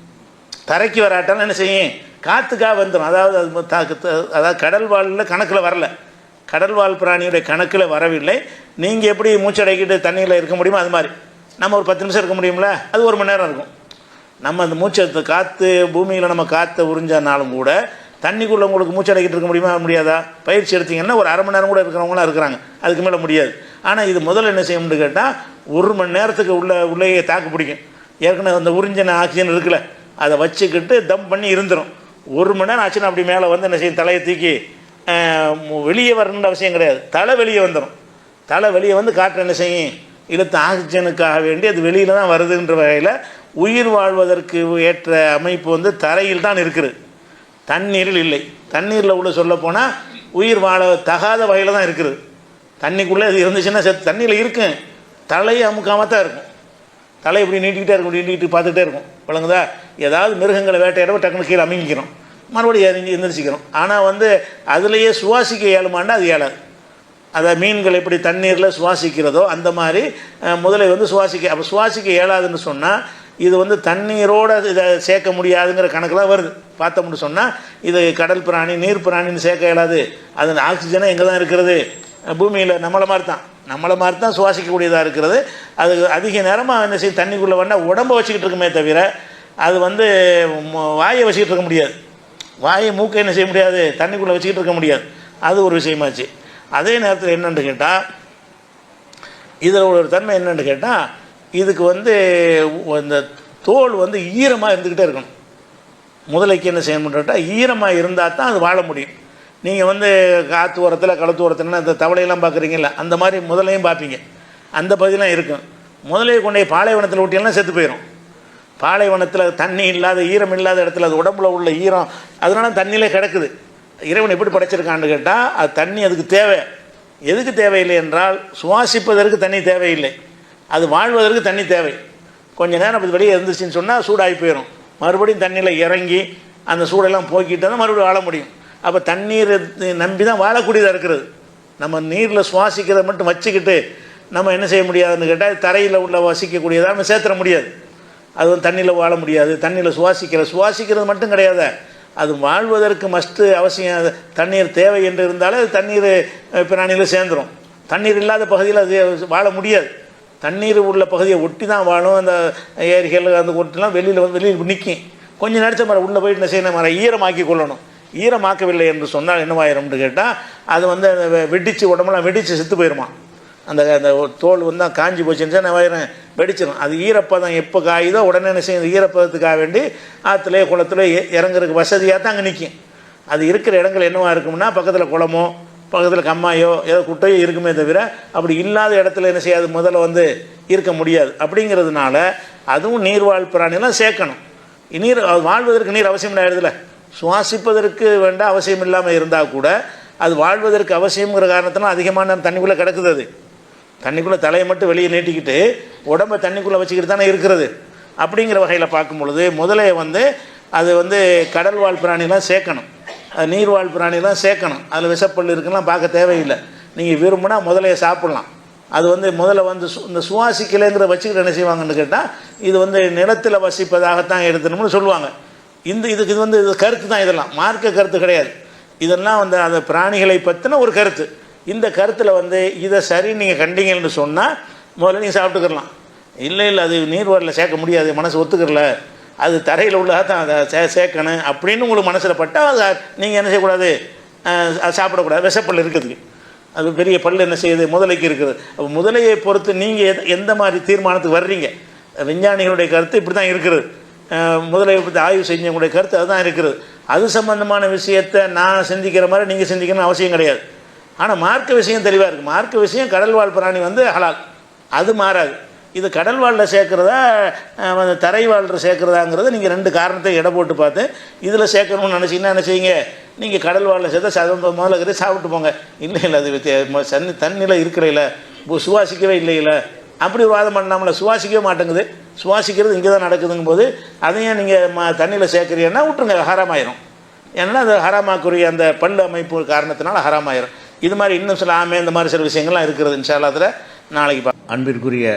தரைக்கு வராட்டாலும் என்ன செய்யும், காற்றுக்காக வந்துடும். அதாவது கடல் வாழ்வில் கணக்கில் வரல, கடல்வாழ் பிராணியுடைய கணக்கில் வரவில்லை. நீங்கள் எப்படி மூச்சு அடைக்கிட்டு தண்ணியில் இருக்க முடியுமோ அது மாதிரி நம்ம ஒரு 10 நிமிஷம் இருக்க முடியும்ல, அது 1 மணி நேரம் இருக்கும். நம்ம அந்த மூச்சை காற்று பூமியில் நம்ம காற்றை உறிஞ்சானாலும் கூட தண்ணிக்குள்ளே உங்களுக்கு மூச்சு அடைக்கிட்டு இருக்க முடியுமா, முடியாதா? பயிற்சி எடுத்திங்கன்னா ஒரு அரை மணி நேரம் கூட இருக்கிறவங்களாம் இருக்கிறாங்க, அதுக்கு மேலே முடியாது. ஆனால் இது முதல்ல என்ன செய்யணும்னு கேட்டால், 1 மணி நேரத்துக்கு உள்ளேயே தாக்கு பிடிக்கும். ஏற்கனவே அந்த உறிஞ்சின ஆக்சிஜன் இருக்குல்ல, அதை வச்சுக்கிட்டு தம் பண்ணி இருந்துடும். 1 மணி நேரம் ஆச்சுன்னா அப்படி மேலே வந்து என்ன செய்யும், தலையை தூக்கி வெளியே வரணுன்ற அவசியம் கிடையாது, தலை வெளியே வந்துடும். தலை வெளியே வந்து காற்று என்ன செய்யும், இழுத்த ஆக்சிஜனுக்காக வேண்டி அது வெளியில் தான் வருதுன்ற வகையில் உயிர் வாழ்வதற்கு ஏற்ற அமைப்பு வந்து தரையில் தான் இருக்குது, தண்ணீரில் இல்லை. தண்ணீரில் உள்ள சொல்லப்போனால் உயிர் வாழ தகாத வகையில் தான் இருக்குது. தண்ணிக்குள்ளே அது இருந்துச்சுன்னா தண்ணியில் இருக்கும், தலையை அமுக்காமல் தான் இருக்கும். தலை இப்படி நீட்டிக்கிட்டே இருக்கும், நீட்டிக்கிட்டு பார்த்துக்கிட்டே இருக்கும். விளங்குதா? ஏதாவது மிருகங்களை வேட்டையிடவோ டக்குனு கீழே அமுங்கிக்கிறோம், மறுபடியும் எந்திரிச்சிக்கிறோம். ஆனால் வந்து அதுலேயே சுவாசிக்க இயலுமாண்டா அது இயலாது. அதை மீன்கள் எப்படி தண்ணீரில் சுவாசிக்கிறதோ அந்த மாதிரி முதலை வந்து அப்போ சுவாசிக்க இயலாதுன்னு சொன்னால் இது வந்து தண்ணீரோடு இதை சேர்க்க முடியாதுங்கிற கணக்கெலாம் வருது. பார்த்தோம்னு சொன்னால் இது கடல் பிராணி நீர் பிராணின்னு சேர்க்க இயலாது, அது ஆக்சிஜனை எங்கே தான் இருக்கிறது, பூமியில் நம்மளை மாதிரி தான் சுவாசிக்கக்கூடியதாக இருக்கிறது. அது அதிக நேரமாக என்ன செய்யும், தண்ணிக்குள்ளே வேணால் உடம்பை வச்சுக்கிட்டு இருக்குமே தவிர அது வந்து வாயை வச்சுக்கிட்டு இருக்க முடியாது, வாயை மூக்கை என்ன செய்ய முடியாது, தண்ணிக்குள்ளே வச்சுக்கிட்டு இருக்க முடியாது. அது ஒரு விஷயமாச்சு. அதே நேரத்தில் என்னென்னு கேட்டால், இதில் ஒரு தன்மை என்னென்னு கேட்டால், இதுக்கு வந்து இந்த தோல் வந்து ஈரமாக இருந்துக்கிட்டே இருக்கணும். முதலைக்கு என்ன செய்யணும்னு கேட்டால், ஈரமாக இருந்தால் தான் அது வாழ முடியும். நீங்கள் வந்து காற்று ஓரத்தில் களத்து ஓரத்துலன்னா இந்த தவளையெல்லாம் பார்க்குறீங்களா, அந்த மாதிரி முதலையும் பார்ப்பீங்க, அந்த பகுதியெலாம் இருக்கும். முதலையை கொண்டே பாலைவனத்தில் ஊட்டியெல்லாம் செத்து போயிடும். பாலைவனத்தில் தண்ணி இல்லாத ஈரம் இல்லாத இடத்துல அது உடம்புல உள்ள ஈரம் அதனால தண்ணியிலே கிடக்குது. இறைவன் எப்படி படைச்சிருக்கான்னு கேட்டால், அது தண்ணி அதுக்கு தேவை. எதுக்கு தேவையில்லை என்றால், சுவாசிப்பதற்கு தண்ணி தேவையில்லை, அது வாழ்வதற்கு தண்ணி தேவை. கொஞ்சம் நேரம் அது வெளியே இருந்துச்சுன்னு சொன்னால் சூடாகி போயிடும். மறுபடியும் தண்ணியில் இறங்கி அந்த சூடெல்லாம் போக்கிட்டு தான் மறுபடியும் வாழ முடியும். அப்போ தண்ணீரை நம்பி தான் வாழக்கூடியதாக இருக்கிறது. நம்ம நீரில் சுவாசிக்கிறத மட்டும் வச்சுக்கிட்டு நம்ம என்ன செய்ய முடியாதுன்னு கேட்டால், தரையில் உள்ள வசிக்கக்கூடியதாக நம்ம சேர்த்துற முடியாது. அது வந்து தண்ணியில் வாழ முடியாது. தண்ணியில் சுவாசிக்கிறது மட்டும் கிடையாது, அது வாழ்வதற்கு மஸ்ட்டு அவசியம். தண்ணீர் தேவை என்று இருந்தாலே அது தண்ணீர் பிராணியில் சேர்ந்துடும். தண்ணீர் இல்லாத பகுதியில் அது வாழ முடியாது. தண்ணீர் உள்ள பகுதியை ஒட்டி தான் வாழும். அந்த ஏரிகள் அந்த ஒட்டிலாம் வெளியில் நிற்கும். கொஞ்சம் நேரத்தில் மரம் உள்ளே போயிட்டு என்ன செய்யணும், மரம் ஈரமாக்கி கொள்ளணும். ஈரமாக்கவில்லை என்று சொன்னால் என்னவாயிரும்னு கேட்டால், அது வந்து வெடித்து உடம்புலாம் வெடித்து செத்து போயிடுமா. அந்த அந்த தோல் வந்து காஞ்சி போச்சுன்னு என்னவாயிரும், வெடிச்சிடும். அது ஈரப்பதம் எப்போ காயுதோ உடனே என்ன செய்யும், ஈரப்பதத்துக்காக வேண்டி ஆற்றுலையோ குளத்துல இறங்குறதுக்கு வசதியாக தான் அங்கே நிற்கும். அது இருக்கிற இடங்கள் என்னவாக இருக்கும்னா, பக்கத்தில் குளமோ பக்கத்தில் கம்மாயோ ஏதோ குட்டையோ இருக்குமே தவிர, அப்படி இல்லாத இடத்துல என்ன செய்யாது, முதல்ல வந்து இருக்க முடியாது. அப்படிங்கிறதுனால அதுவும் நீர்வாழ் பிராணிலாம் சேர்க்கணும். நீர் வாழ்வதற்கு நீர் அவசியம் ஆகிடுதுல. சுவாசிப்பதற்கு வேண்டாம் அவசியம் இல்லாமல் இருந்தால் கூட அது வாழ்வதற்கு அவசியங்கிற காரணத்தினால் அதிகமான தண்ணிக்குள்ளே கிடக்குது. அது தண்ணிக்குள்ளே தலையை மட்டும் வெளியே நீட்டிக்கிட்டு உடம்பை தண்ணிக்குள்ளே வச்சுக்கிட்டு தானே இருக்கிறது. அப்படிங்கிற வகையில் பார்க்கும் பொழுது முதலையை வந்து அது வந்து கடல் வாழ் பிராணிலாம் சேர்க்கணும், அது நீர்வாழ் பிராணிலாம் சேர்க்கணும். அதில் விஷப்பல் இருக்குலாம் பார்க்க தேவையில்லை. நீங்கள் விரும்பினா முதலையை சாப்பிட்லாம். அது வந்து முதல்ல வந்து இந்த சுவாசிக்கலைங்கிற வச்சுக்கிட்டு என்ன செய்வாங்கன்னு கேட்டால், இது வந்து நிலத்தில் வசிப்பதாகத்தான் எடுத்துணும்னு சொல்லுவாங்க. இதுக்கு இது வந்து இது கருத்து தான், இதெல்லாம் மார்க்க கருத்து கிடையாது. இதெல்லாம் வந்து அந்த பிராணிகளை பற்றின ஒரு கருத்து. இந்த கருத்தில் வந்து இதை சரி நீங்கள் கண்டீங்கன்னு சொன்னால் முதல்ல நீங்கள் சாப்பிட்டுக்கிறலாம். இல்லை அது நீர்வாழில் சேர்க்க முடியாது, மனசு ஒத்துக்கிறல, அது தரையில் உள்ளதாக தான் அதை சேர்க்கணும் அப்படின்னு உங்களுக்கு மனசில் பட்டால் அதை நீங்கள் என்ன செய்யக்கூடாது, அது சாப்பிடக்கூடாது. விஷப்பல் இருக்குதுக்கு அது பெரிய பல் என்ன செய்யுது, முதலைக்கு இருக்குது. அப்போ முதலையை பொறுத்து நீங்கள் எந்த மாதிரி தீர்மானத்துக்கு வர்றீங்க, விஞ்ஞானிகளுடைய கருத்து இப்படி தான் இருக்கிறது. முதலையை பற்றி ஆய்வு செஞ்சவங்களுடைய கருத்து அதுதான் இருக்கிறது. அது சம்பந்தமான விஷயத்தை நான் சிந்திக்கிற மாதிரி நீங்கள் சிந்திக்கணும்னு அவசியம் கிடையாது. ஆனால் மார்க்க விஷயம் தெளிவாக இருக்குது. மார்க்க விஷயம் கடல் வாழ் பிராணி வந்து ஹலால், அது மாறாது. இது கடல் வாழ்வில் சேர்க்குறதா தரை வாழ்கிற சேர்க்குறதாங்கிறத நீங்கள் ரெண்டு காரணத்தை எடை போட்டு பார்த்து இதில் சேர்க்கணும்னு நினச்சிங்கன்னா என்ன செய்யுங்க, நீங்கள் கடல் வாழ்வில் சேர்த்தா முதல்ல சாப்பிட்டு போங்க. இல்லை அது தண்ணியில் இருக்கிறையில் சுவாசிக்கவே இல்லையில அப்படி வாதம் பண்ணாமல, சுவாசிக்கவே மாட்டேங்குது, சுவாசிக்கிறது இங்கே தான் நடக்குதுங்கும் போது அதையும் நீங்கள் தண்ணியில் சேர்க்குறீங்கன்னா விட்டுருங்க, ஹராமாயிரும். ஏன்னா அது ஹராமாக்குரிய அந்த பல் அமைப்பு காரணத்தினால ஹராமாயிரும். இது மாதிரி இன்னும் சில இந்த மாதிரி சில விஷயங்கள்லாம் இருக்கிறது. இன்ஷா அல்லாஹ் அதில் நாளைக்கு அன்பிற்குரிய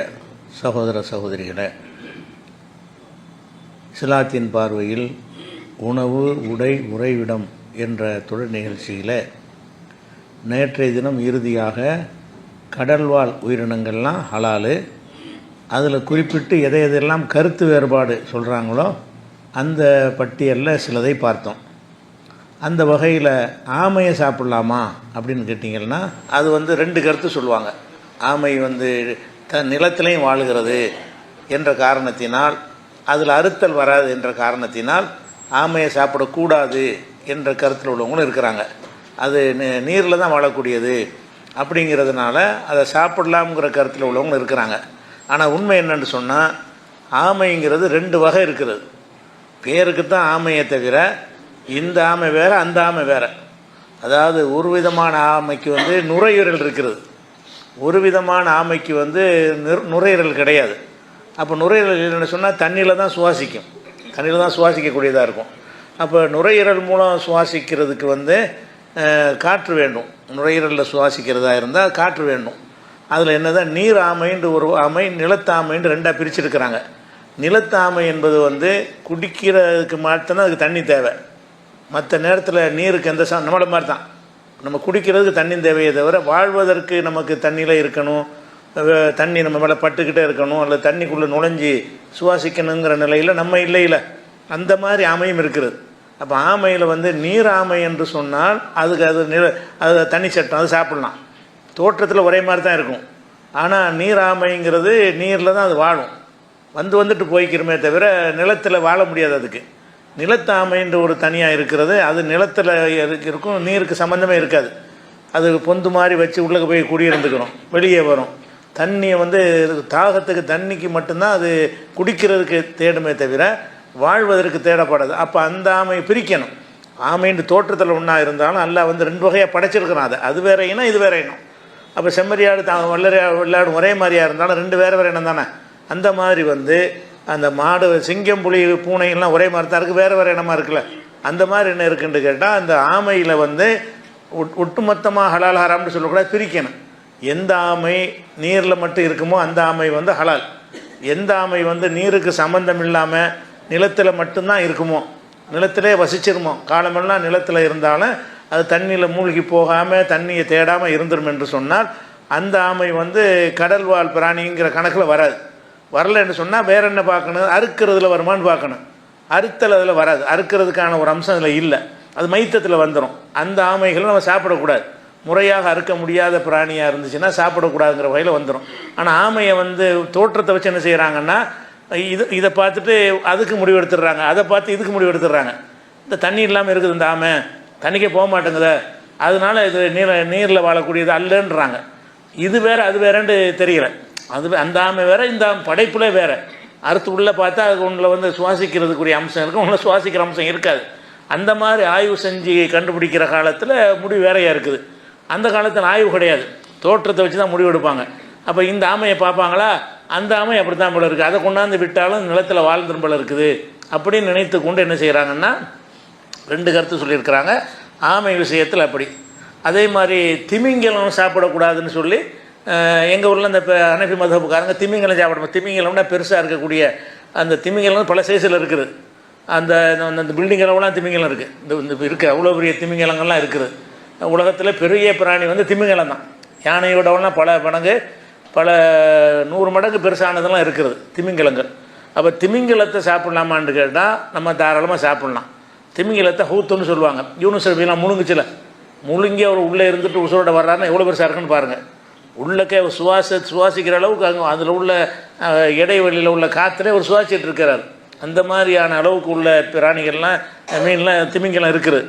சகோதர சகோதரிகளே, இஸ்லாத்தின் பார்வையில் உணவு, உடை, உறைவிடம் என்ற தொடர் நிகழ்ச்சியில் நேற்றைய தினம் இறுதியாக கடல்வாழ் உயிரினங்கள்லாம் ஹலாலு, அதில் குறிப்பிட்டு எதையெல்லாம் கருத்து வேறுபாடு சொல்கிறாங்களோ அந்த பட்டியலில் சிலதை பார்த்தோம். அந்த வகையில் ஆமையை சாப்பிட்லாமா அப்படின்னு கேட்டிங்கன்னா, அது வந்து ரெண்டு கருத்து சொல்லுவாங்க. ஆமை வந்து நிலத்திலையும் வாழுகிறது என்ற காரணத்தினால், அதில் அறுத்தல் வராது என்ற காரணத்தினால் ஆமையை சாப்பிடக்கூடாது என்ற கருத்தில் உள்ளவங்களும் இருக்கிறாங்க. அது நீரில் தான் வாழக்கூடியது அப்படிங்கிறதுனால அதை சாப்பிடலாம்ங்கிற கருத்தில் உள்ளவங்களும் இருக்கிறாங்க. ஆனால் உண்மை என்னென்னு சொன்னால், ஆமைங்கிறது ரெண்டு வகை இருக்கிறது. பேருக்கு தான் ஆமையை தவிர இந்த ஆமை வேறு, அந்த ஆமை வேறு. அதாவது ஒரு விதமான ஆமைக்கு வந்து நுரையீரல் இருக்கிறது, ஒரு விதமான ஆமைக்கு வந்து நுரையீரல் கிடையாது. அப்போ நுரையீரல் இல்லைன்னு சொன்னால் தண்ணியில் தான் சுவாசிக்கும், தண்ணியில் தான் சுவாசிக்கக்கூடியதாக இருக்கும். அப்போ நுரையீரல் மூலம் சுவாசிக்கிறதுக்கு வந்து காற்று வேண்டும். நுரையீரலில் சுவாசிக்கிறதா இருந்தால் காற்று வேண்டும். அதில் என்ன தான் நீர் ஆமைன்ற ஒரு ஆமை, நிலத்தாமைன்னு ரெண்டாக பிரிச்சுருக்கிறாங்க. நிலத்தாமை என்பது வந்து குடிக்கிறதுக்கு மட்டும்தான் அதுக்கு தண்ணி தேவை. மற்ற நேரத்தில் நீருக்கு எந்த நம்மள மாதிரி தான் நம்ம குடிக்கிறதுக்கு தண்ணி தேவையே தவிர வாழ்வதற்கு நமக்கு தண்ணியில் இருக்கணும், தண்ணி நம்ம மேலே பட்டுக்கிட்டே இருக்கணும், அல்லது தண்ணிக்குள்ளே நுழைஞ்சி சுவாசிக்கணுங்கிற நிலையில் நம்ம இல்லையில அந்த மாதிரி ஆமையும் இருக்கிறது. அப்போ ஆமையில் வந்து நீர் ஆமை என்று சொன்னால் அதுக்கு அது தண்ணி சட்டம், அது சாப்பிட்லாம். தோற்றத்தில் ஒரே மாதிரி தான் இருக்கும். ஆனால் நீர் ஆமைங்கிறது நீரில் தான் அது வாழும், வந்துட்டு போய்க்கிறமே தவிர நிலத்தில் வாழ முடியாது. அதுக்கு நிலத்து ஆமைன்ற ஒரு தனியாக இருக்கிறது, அது நிலத்தில் இருக்கும், நீருக்கு சம்மந்தமே இருக்காது. அது பொந்து மாதிரி வச்சு உள்ளே போய் குடியிருந்துக்கிறோம், வெளியே வரும். தண்ணியை வந்து தாகத்துக்கு தண்ணிக்கு மட்டும்தான் அது குடிக்கிறதுக்கு தேடுமே தவிர வாழ்வதற்கு தேடப்படாது. அப்போ அந்த ஆமையை பிரிக்கணும். ஆமைன்னு தோற்றத்தில் ஒன்றா இருந்தாலும் அல்லாஹ் வந்து 2 வகையாக படைச்சிருக்கிறான். அது வேற இனம், இது வேற இனம். அப்போ செம்மறியாடு வெள்ளாடும் ஒரே மாதிரியாக இருந்தாலும் 2 வேறு இனம் தானே. அந்த மாதிரி வந்து அந்த மாடு, சிங்கம், புலி, பூனைகள்லாம் ஒரே மாதிரி தான் இருக்குது, வேறு இனமாக இருக்குல்ல. அந்த மாதிரி என்ன இருக்குன்னு கேட்டால் அந்த ஆமையில் வந்து ஒட்டுமொத்தமாக ஹலால் ஹராம்னு சொல்லக்கூடாது, பிரிக்கணும். எந்த ஆமை நீரில் மட்டும் இருக்குமோ அந்த ஆமை வந்து ஹலால். எந்த ஆமை வந்து நீருக்கு சம்பந்தம் இல்லாமல் நிலத்தில் மட்டும்தான் இருக்குமோ, நிலத்திலே வசிச்சிருமோ, காலமெல்லாம் நிலத்தில் இருந்தாலும் அது தண்ணியில் மூழ்கி போகாமல் தண்ணியை தேடாமல் இருந்துரும் என்று சொன்னால் அந்த ஆமை வந்து கடல் வாழ் பிராணிங்கிற கணக்கில் வராது. வரலைன்னு சொன்னால் வேற என்ன பார்க்கணும், அறுக்கிறதுல வருமானு பார்க்கணும். அறுத்தல் அதில் வராது, அறுக்கிறதுக்கான ஒரு அம்சம் அதில் இல்லை, அது மைத்தத்தில் வந்துடும். அந்த ஆமைகளை நம்ம சாப்பிடக்கூடாது. முறையாக அறுக்க முடியாத பிராணியாக இருந்துச்சுன்னா சாப்பிடக்கூடாதுங்கிற வகையில் வந்துடும். ஆனால் ஆமையை வந்து தோற்றத்தை வச்சு என்ன செய்கிறாங்கன்னா இதை பார்த்துட்டு அதுக்கு முடிவெடுத்துடுறாங்க, அதை பார்த்து இதுக்கு முடிவெடுத்துடுறாங்க. இந்த தண்ணி இல்லாமல் இருக்குது இந்த ஆமை, தண்ணிக்கே போக மாட்டேங்குத, அதனால இது நீரில் வாழக்கூடியது அல்லன்றாங்க. இது வேறு அது வேறேன்னு தெரியல. அது அந்த ஆமை வேறு, இந்த படைப்புலே வேறு. அறுத்து உள்ளே பார்த்தா அது ஒன்றில் வந்து சுவாசிக்கிறதுக்குரிய அம்சம் இருக்கும், ஒன்றில் சுவாசிக்கிற அம்சம் இருக்காது. அந்த மாதிரி ஆய்வு செஞ்சு கண்டுபிடிக்கிற காலத்தில் முடிவு வேறையாக இருக்குது. அந்த காலத்தில் ஆய்வு கிடையாது, தோற்றத்தை வச்சு தான் முடிவு எடுப்பாங்க. அப்போ இந்த ஆமையை பார்ப்பாங்களா, அந்த ஆமை அப்படி தான் போல இருக்குது, அதை கொண்டாந்து விட்டாலும் நிலத்தில் வாழ்ந்துரும் போல இருக்குது அப்படின்னு நினைத்து கொண்டு என்ன செய்கிறாங்கன்னா 2 கருத்து சொல்லியிருக்கிறாங்க ஆமை விஷயத்தில். அப்படி அதே மாதிரி திமிங்கலம் சாப்பிடக்கூடாதுன்னு சொல்லி எங்கள் ஊரில் இந்த இப்போ ஹனஃபி மதஹ்புக்காரங்க திமிங்கலம் சாப்பிடுவோம். திமிங்கலம்னா பெருசாக இருக்கக்கூடிய அந்த திமிங்கலம் பல சைஸில் இருக்குது. அந்த அந்த பில்டிங்களெல்லாம் திமிங்கலம் இருக்குது, இந்த இருக்குது, அவ்வளோ பெரிய திமிங்கலங்கள்லாம் இருக்குது. உலகத்தில் பெரிய பிராணி வந்து திமிங்கலம் தான். யானையோடவெல்லாம் பல மடங்கு, பல 100 மடங்கு பெருசானதெல்லாம் இருக்கிறது திமிங்கலங்கள். அப்போ திமிங்கலத்தை சாப்பிட்லாமான்னு கேட்டால் நம்ம தாராளமாக சாப்பிட்லாம். திமிங்கலத்தை ஹூத்துன்னு சொல்லுவாங்க. யூனுஸ் நபிலாம் முழுங்குச்சில, முழுங்கி அவர் உள்ளே இருந்துட்டு உசுரோட வர்றாருன்னா எவ்வளோ பெருசாக இருக்குன்னு பாருங்கள். உள்ளக்கே சுவாசிக்கிற அளவுக்கு அங்கே அதில் உள்ள இடைவெளியில் உள்ள காற்றுலே அவர் சுவாசிட்டு இருக்கிறார். அந்த மாதிரியான அளவுக்கு உள்ள பிராணிகள்லாம் மீன்லாம் திமிங்கலம் இருக்குது.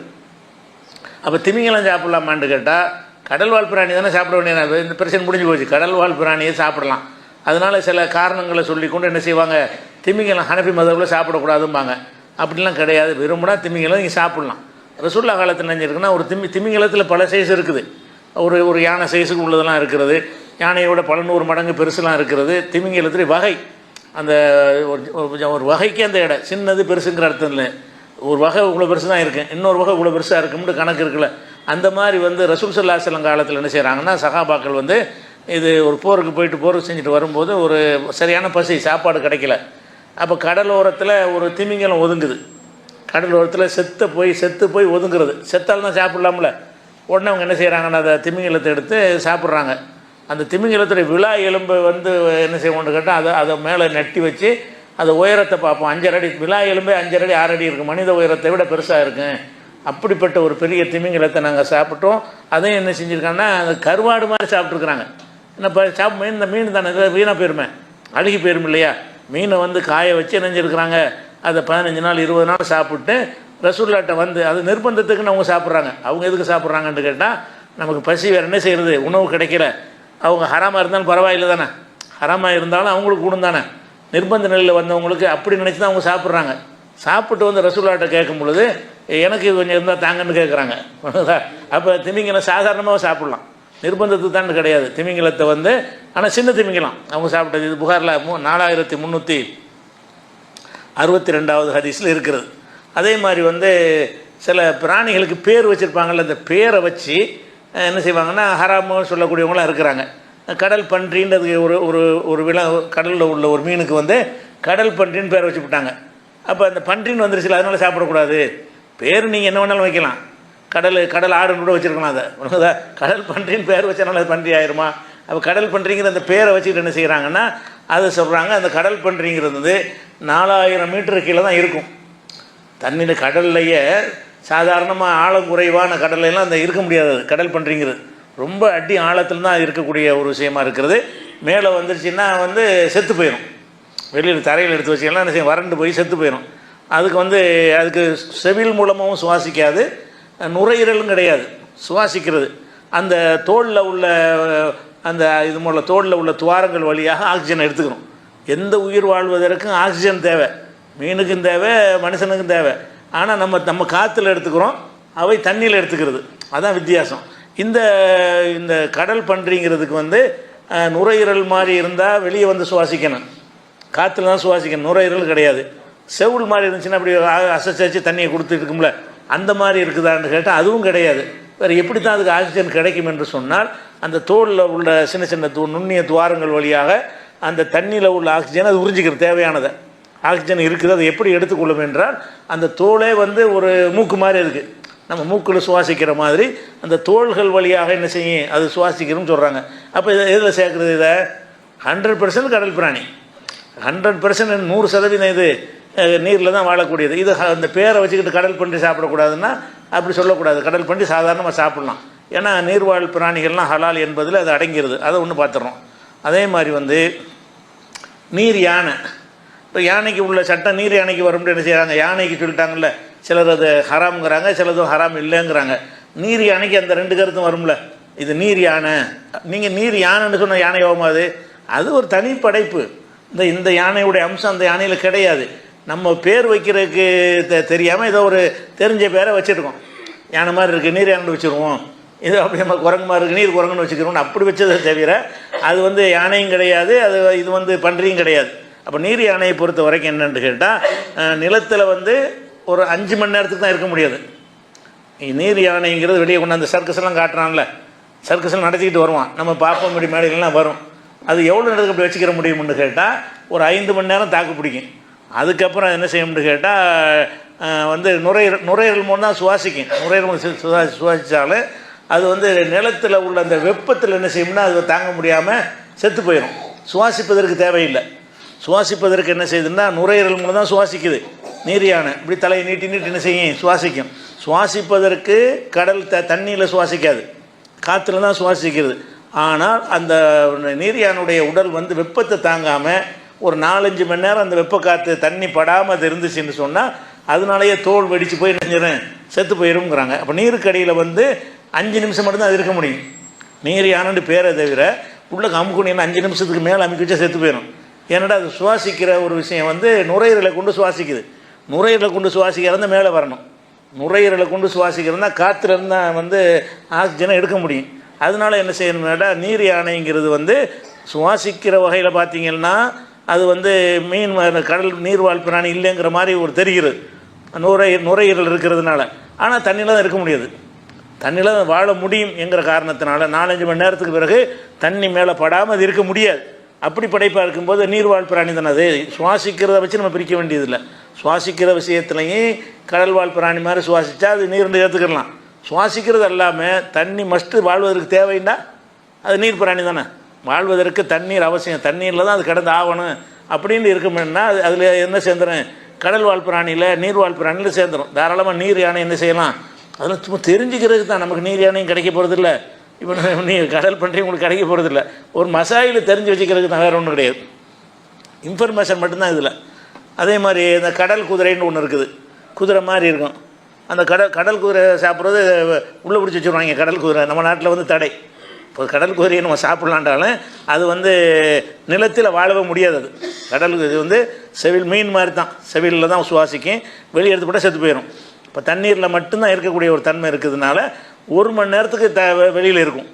அப்போ திமிங்கலம் சாப்பிட்லாமான்னு கேட்டால் கடல்வாழ் பிராணி தானே சாப்பிட வேண்டியது. இந்த பிரச்சனை முடிஞ்சு போச்சு, கடல்வாழ் பிராணியை சாப்பிடலாம். அதனால் சில காரணங்களை சொல்லி கொண்டு என்ன செய்வாங்க, திமிங்கலம் ஹனஃபி மதவில் சாப்பிடக்கூடாதும்பாங்க. அப்படிலாம் கிடையாது, விரும்பினா திமிங்கலம் நீங்கள் சாப்பிட்லாம். ரசூலுல்லாஹ் காலத்தில் நினைஞ்சிருக்குன்னா ஒரு திமிங்கலத்தில் பல சைஸ் இருக்குது. ஒரு யானை சைஸுக்கு உள்ளதெல்லாம் இருக்கிறது, யானையோட பல 100 மடங்கு பெருசுலாம் இருக்கிறது. திமிங்கலத்தில் வகை, அந்த ஒரு வகைக்கு அந்த இடம் சின்னது பெருசுங்கிற அர்த்தம் இல்லை. ஒரு வகை இவ்வளோ பெருசு தான் இருக்குது, இன்னொரு வகை இவ்வளோ பெருசாக இருக்கும்னு கணக்கு இருக்குல்ல. அந்த மாதிரி வந்து ரசூல் ஸல்லல்லாஹு அலைஹி வஸல்லம் காலத்தில் என்ன செய்கிறாங்கன்னா சஹாபாக்கள் வந்து இது ஒரு போருக்கு செஞ்சுட்டு வரும்போது ஒரு சரியான பசி, சாப்பாடு கிடைக்கல. அப்போ கடலோரத்தில் ஒரு திமிங்கலம் ஒதுங்குது. கடலோரத்தில் செத்து போய் ஒதுங்குறது. செத்தால் தான் சாப்பிட்லாம்ல. உடனே அவங்க என்ன செய்கிறாங்கன்னா அதை திமிங்கலத்தை எடுத்து சாப்பிட்றாங்க. அந்த திமிங்கலத்துடைய விழா எலும்பை வந்து என்ன செய்வோம்னு கேட்டால் அதை மேலே நட்டி வச்சு அதை உயரத்தை பார்ப்போம். 5 அடி விழா எலும்பே 5 அடி 6 அடி இருக்குது, மனித உயரத்தை விட பெருசாக இருக்கும். அப்படிப்பட்ட ஒரு பெரிய திமிங்கலத்தை நாங்கள் சாப்பிட்டோம். அதையும் என்ன செஞ்சுருக்காங்கன்னா அந்த கருவாடு மாதிரி சாப்பிட்ருக்குறாங்க. என்ன இந்த மீன் தானே, இதை வீணாக போயிருமே, அழுகி போயிரும் இல்லையா. மீனை வந்து காய வச்சு நினைஞ்சிருக்கிறாங்க. அதை 15 நாள் 20 நாள் சாப்பிட்டு ரசூலுல்லாஹ்ட்ட வந்து அது நிர்பந்தத்துக்குன்னு அவங்க சாப்பிட்றாங்க. அவங்க எதுக்கு சாப்பிட்றாங்கன்னு கேட்டால் நமக்கு பசி வேறு என்ன செய்கிறது, உணவு கிடைக்கல. அவங்க ஹராமாக இருந்தாலும் பரவாயில்லை தானே, ஹராமாக இருந்தாலும் அவங்களுக்கு கூடும் தானே. நிர்பந்த நிலையில் வந்தவங்களுக்கு அப்படி நினச்சி தான் அவங்க சாப்பிட்றாங்க. சாப்பிட்டு வந்து ரசூலுல்லாஹ்ட்ட கேட்கும் பொழுது எனக்கு கொஞ்சம் இருந்தால் தாங்கன்னு கேட்குறாங்க. அப்போ திமிங்கலம் சாதாரணமாக சாப்பிட்லாம், நிர்பந்தத்துக்கு தான் கிடையாது. திமிங்கலத்தை வந்து ஆனால் சின்ன திமிங்கலம் அவங்க சாப்பிட்டது. இது புகாரில் 4362வது ஹதீஸில் இருக்கிறது. அதே மாதிரி வந்து சில பிராணிகளுக்கு பேர் வச்சுருப்பாங்கள்ல, அந்த பேரை வச்சு என்ன செய்வாங்கன்னா ஹராமு சொல்லக்கூடியவங்களாம் இருக்கிறாங்க. கடல் பன்றின்றதுக்கு ஒரு விலா கடலில் உள்ள ஒரு மீனுக்கு வந்து கடல் பன்றின்னு பேர் வச்சு விட்டாங்க. அப்போ அந்த பன்றின்னு வந்துருச்சுல, அதனால சாப்பிடக்கூடாது. பேர் நீங்கள் என்ன வேணாலும் வைக்கலாம், கடல் ஆடுன்னு கூட வச்சுருக்கலாம். அதை கடல் பன்றின்னு பேர் வச்சனால அது பன்றி ஆயிருமா, அப்போ கடல் பன்றிங்கிற அந்த பேரை வச்சுக்கிட்டு என்ன செய்கிறாங்கன்னா அதை சொல்கிறாங்க. அந்த கடல் பன்றிங்கிறது வந்து 4000 மீட்டருக்கு கீழே தான் இருக்கும். தண்ணியில் கடல்லையே சாதாரணமாக ஆழம் குறைவான கடல்லாம் அந்த இருக்க முடியாது. கடல் பன்றிங்கிறது ரொம்ப அடி ஆழத்தில் தான் இருக்கக்கூடிய ஒரு விஷயமா இருக்கிறது. மேலே வந்துருச்சுன்னா வந்து செத்து போயிடும். வெளியில் தரையில் எடுத்து வச்சிங்கன்னா என்ன செய்யும், வறண்டு போய் செத்து போயிடும். அதுக்கு வந்து அதுக்கு செவில் மூலமாகவும் சுவாசிக்காது, நுரையீரலும் கிடையாது சுவாசிக்கிறது. அந்த தோலில் உள்ள அந்த இது மூலம் தோலில் உள்ள துவாரங்கள் வழியாக ஆக்சிஜன் எடுத்துக்கணும். எந்த உயிர் வாழ்வதற்கும் ஆக்சிஜன் தேவை, மீனுக்கும் தேவை, மனுஷனுக்கும் தேவை. ஆனால் நம்ம காற்றுல எடுத்துக்கிறோம், அவை தண்ணியில் எடுத்துக்கிறது. அதான் வித்தியாசம். இந்த கடல் பன்றிங்கிறதுக்கு வந்து நுரையீரல் மாதிரி இருந்தால் வெளியே வந்து சுவாசிக்கணும், காற்றுல தான் சுவாசிக்கணும், நுரையீரல் கிடையாது. செவுள் மாதிரி இருந்துச்சுன்னா அப்படி அசைச்சு தண்ணியை கொடுத்துட்டு இருக்கும்ல, அந்த மாதிரி இருக்குதான்னு கேட்டால் அதுவும் கிடையாது. வேறு எப்படி தான் அதுக்கு ஆக்சிஜன் கிடைக்கும் என்று சொன்னால் அந்த தோலில் உள்ள சின்ன சின்ன நுண்ணிய துவாரங்கள் வழியாக அந்த தண்ணியில் உள்ள ஆக்சிஜன் அது உறிஞ்சிக்கிறது. தேவையானதை ஆக்சிஜன் இருக்குது. அதை எப்படி எடுத்துக்கொள்ளும் என்றால் அந்த தோலே வந்து ஒரு மூக்கு மாதிரி இருக்குது. நம்ம மூக்கில் சுவாசிக்கிற மாதிரி அந்த தோள்கள் வழியாக என்ன செய்யும், அது சுவாசிக்கிறோம்னு சொல்கிறாங்க. அப்போ எதில் சேர்க்குறது? இதை 100% கடல் பிராணி, 100% 100% இது நீரில் தான் வாழக்கூடியது. இது அந்த பேரை வச்சுக்கிட்டு கடல் பன்றி சாப்பிடக்கூடாதுன்னா அப்படி சொல்லக்கூடாது. கடல் பன்றி சாதாரணமாக சாப்பிட்லாம். ஏன்னா நீர்வாழ் பிராணிகள்லாம் ஹலால் என்பதில் அது அடங்கிறது. அதை ஒன்று பார்த்துடுறோம். அதே மாதிரி வந்து நீர் யானை, இப்போ யானைக்கு உள்ள சட்டம் நீர் யானைக்கு வரும்னு என்ன செய்கிறாங்க, யானைக்கு சொல்லிட்டாங்கல்ல, சிலர் அது ஹராம்ங்கிறாங்க, சிலதும் ஹராம் இல்லைங்கிறாங்க. நீர் யானைக்கு அந்த 2 கருத்தும் வரும்ல. இது நீர் யானை, நீங்கள் நீர் யானைன்னு சொன்ன யானை யோகமாது, அது ஒரு தனி படைப்பு. இந்த யானையுடைய அம்சம் அந்த யானையில் கிடையாது. நம்ம பேர் வைக்கிறதுக்கு தெரியாமல் ஏதோ ஒரு தெரிஞ்ச பேரை வச்சுருக்கோம். யானை மாதிரி இருக்குது நீர் யானை வச்சுருவோம், இது அப்படி நம்ம குரங்கு மாதிரி இருக்குது நீர் குரங்குன்னு வச்சுக்கிறோம், அப்படி வச்சதை தவிர அது வந்து யானையும் கிடையாது, இது வந்து பன்றியும் கிடையாது. அப்போ நீர் யானையை பொறுத்த வரைக்கும் என்னென்னு கேட்டால் நிலத்தில் வந்து ஒரு 5 மணி நேரத்துக்கு தான் இருக்க முடியாது. நீர் யானைங்கிறது வெளியே கொண்டு அந்த சர்க்கஸ்லாம் காட்டுறான்ல, சர்க்கஸ்லாம் நடத்திக்கிட்டு வருவான், நம்ம பார்ப்போம் இப்படி மேடைகள்லாம் வரும். அது எவ்வளோ நேரத்துக்கு அப்படி வச்சுக்கிற முடியும்னு கேட்டால் ஒரு 5 மணி நேரம் தாக்கு பிடிக்கும். அதுக்கப்புறம் என்ன செய்யணும்னு கேட்டால் வந்து நுரையீரல் மூலம் தான் சுவாசிக்கும். நுரையீரல் சுவாசித்தாலும் அது வந்து நிலத்தில் உள்ள அந்த வெப்பத்தில் என்ன செய்யும்னா அது தாங்க முடியாமல் செத்து போயிடும். சுவாசிப்பதற்கு தேவையில்லை. சுவாசிப்பதற்கு என்ன செய்யுதுன்னா நுரையீரல் மூலம் தான் சுவாசிக்குது. நீர் யானை இப்படி தலையை நீட்டி என்ன செய்யும், சுவாசிக்கும். சுவாசிப்பதற்கு கடல் தண்ணியில் சுவாசிக்காது, காற்றுல தான் சுவாசிக்கிறது. ஆனால் அந்த நீர் யானுடைய உடல் வந்து வெப்பத்தை தாங்காமல் ஒரு 4-5 மணி நேரம் அந்த வெப்ப காற்று தண்ணி படாமல் அது இருந்துச்சுன்னு சொன்னால் அதனாலேயே தோல் வெடித்து போய் நினைஞ்சிடும், செத்து போயிருங்கிறாங்க. அப்போ நீருக்கு அடியில் வந்து 5 நிமிஷம் மட்டும்தான் அது இருக்க முடியும். நீர் யானைன்னு பேரை தவிர உள்ள அமுக்குனின்னு 5 நிமிஷத்துக்கு மேலே அமுக்கி வச்சா செத்து போயிடும். ஏன்னாடா அது சுவாசிக்கிற ஒரு விஷயம் வந்து நுரையீரலை கொண்டு சுவாசிக்குது. நுரையீரலை கொண்டு சுவாசிக்கிறதா மேலே வரணும். நுரையீரலை கொண்டு சுவாசிக்கிறதுனா காற்றுலேருந்து தான் வந்து ஆக்சிஜனை எடுக்க முடியும். அதனால என்ன செய்யணும்னா நீர் யானைங்கிறது வந்து சுவாசிக்கிற வகையில் பார்த்திங்கன்னா அது வந்து மீன் கடல் நீர்வாழ் பிராணி இல்லைங்கிற மாதிரி ஒரு தெரிகிறது நுரையீரல் இருக்கிறதுனால. ஆனால் தண்ணியில் தான் இருக்க முடியாது, தண்ணியில் தான் வாழ முடியும் என்கிற காரணத்தினால 4-5 மணி நேரத்துக்கு பிறகு தண்ணி மேலே படாமல் அது இருக்க முடியாது. அப்படி படைப்பாக இருக்கும்போது நீர்வாழ் பிராணி தானே அது. சுவாசிக்கிறத வச்சு நம்ம பிரிக்க வேண்டியதில்லை. சுவாசிக்கிற விஷயத்துலையும் கடல் வாழ் பிராணி மாதிரி சுவாசித்தா அது நீர் ஏற்றுக்கிடலாம். சுவாசிக்கிறது எல்லாமே தண்ணி மஸ்ட்டு வாழ்வதற்கு தேவைன்னா அது நீர் பிராணி தானே. வாழ்வதற்கு தண்ணீர் அவசியம், தண்ணீரில் தான் அது கிடந்து ஆகணும் அப்படின்னு இருக்குமென்னா அதில் என்ன சேர்ந்துடும், கடல் வாழ் பிராணியில் நீர்வாழ் பிராணியில் சேர்ந்துடும். தாராளமாக நீர் யானை என்ன செய்யலாம், அதெல்லாம் சும்மா தெரிஞ்சுக்கிறதுக்கு தான். நமக்கு நீர் யானையும் கிடைக்க போகிறதில்ல, இப்போ நீ கடல் பன்றி உங்களுக்கு கிடைக்க போகிறதில்ல. ஒரு மசாயில் தெரிஞ்சு வச்சுக்கிறதுக்கு தான், வேறு ஒன்றும் கிடையாது. இன்ஃபர்மேஷன் மட்டும்தான் இதில். அதே மாதிரி இந்த கடல் குதிரைன்னு ஒன்று இருக்குது, குதிரை மாதிரி இருக்கும். அந்த கடல் குதிரை சாப்பிட்றது உள்ளே பிடிச்சி வச்சுருவாங்க. கடல் குதிரை நம்ம நாட்டில் வந்து தடை. இப்போ கடல் குதிரையை நம்ம சாப்பிட்லான்றாலும் அது வந்து நிலத்தில் வாழவே முடியாது. அது கடல் இது வந்து செவில் மீன் மாதிரி தான், செவிலில் தான் சுவாசிக்கும், வெளியே எடுத்து போட்டால் செத்து போயிடும். இப்போ தண்ணீரில் மட்டும்தான் இருக்கக்கூடிய ஒரு தன்மை இருக்கிறதுனால 1 மணி நேரத்துக்கு வெளியில் இருக்கும்.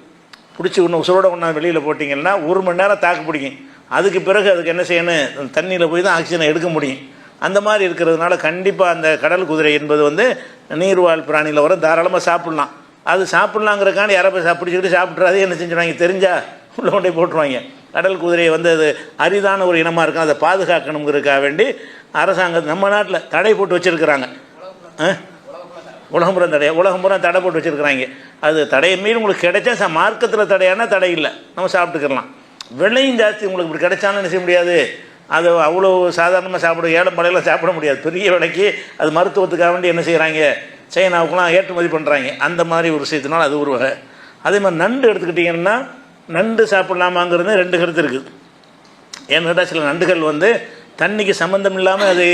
பிடிச்சி ஒன்று உசுரோட ஒன்றா வெளியில் போட்டிங்கன்னா 1 மணி நேரம் தாக்கு பிடிக்கும். அதுக்கு பிறகு அதுக்கு என்ன செய்யணும், தண்ணியில் போய் தான் ஆக்சிஜனை எடுக்க முடியும். அந்த மாதிரி இருக்கிறதுனால கண்டிப்பாக அந்த கடல் குதிரை என்பது வந்து நீர்வாழ் பிராணியில் வர தாராளமாக சாப்பிட்லாம். அது சாப்பிட்லாங்கிறக்காண்டி யாரை போய் பிடிச்சிக்கிட்டு சாப்பிட்றாதே என்ன செஞ்சுருவாங்க தெரிஞ்சால் உள்ளே கொண்டே போட்டுருவாங்க. கடல் குதிரையை வந்து அது அரிதான ஒரு இனமாக இருக்கும், அதை பாதுகாக்கணுங்கிறதுக்காக வேண்டி அரசாங்கம் நம்ம நாட்டில் தடை போட்டு வச்சுருக்கிறாங்க. உலகம் பூரா தடையா? உலகம் பூரா தடை போட்டு வச்சுருக்குறாங்க. அது தடையை மீறி உங்களுக்கு கிடைச்சா மார்க்கத்தில் தடையானா தடை இல்லை, நம்ம சாப்பிட்டுக்கலாம். விலையும் ஜாஸ்தி, உங்களுக்கு இப்படி கிடைச்சாலும் என்ன செய்ய முடியாது, அது அவ்வளோ சாதாரணமாக சாப்பிட ஏழை மலையில் சாப்பிட முடியாது. பெரிய விலைக்கு அது மருத்துவத்துக்காக வேண்டி என்ன செய்கிறாங்க, சைனாவுக்குலாம் ஏற்றுமதி பண்ணுறாங்க. அந்த மாதிரி ஒரு விஷயத்தினால அது ஒரு வகை. அதே மாதிரி நண்டு எடுத்துக்கிட்டிங்கன்னா, நண்டு சாப்பிட்லாமாங்கிறது 2 கருத்து இருக்குது. ஏன்னு கேட்டால் சில நண்டுகள் தண்ணிக்கு சம்மந்தம் இல்லாமல் அது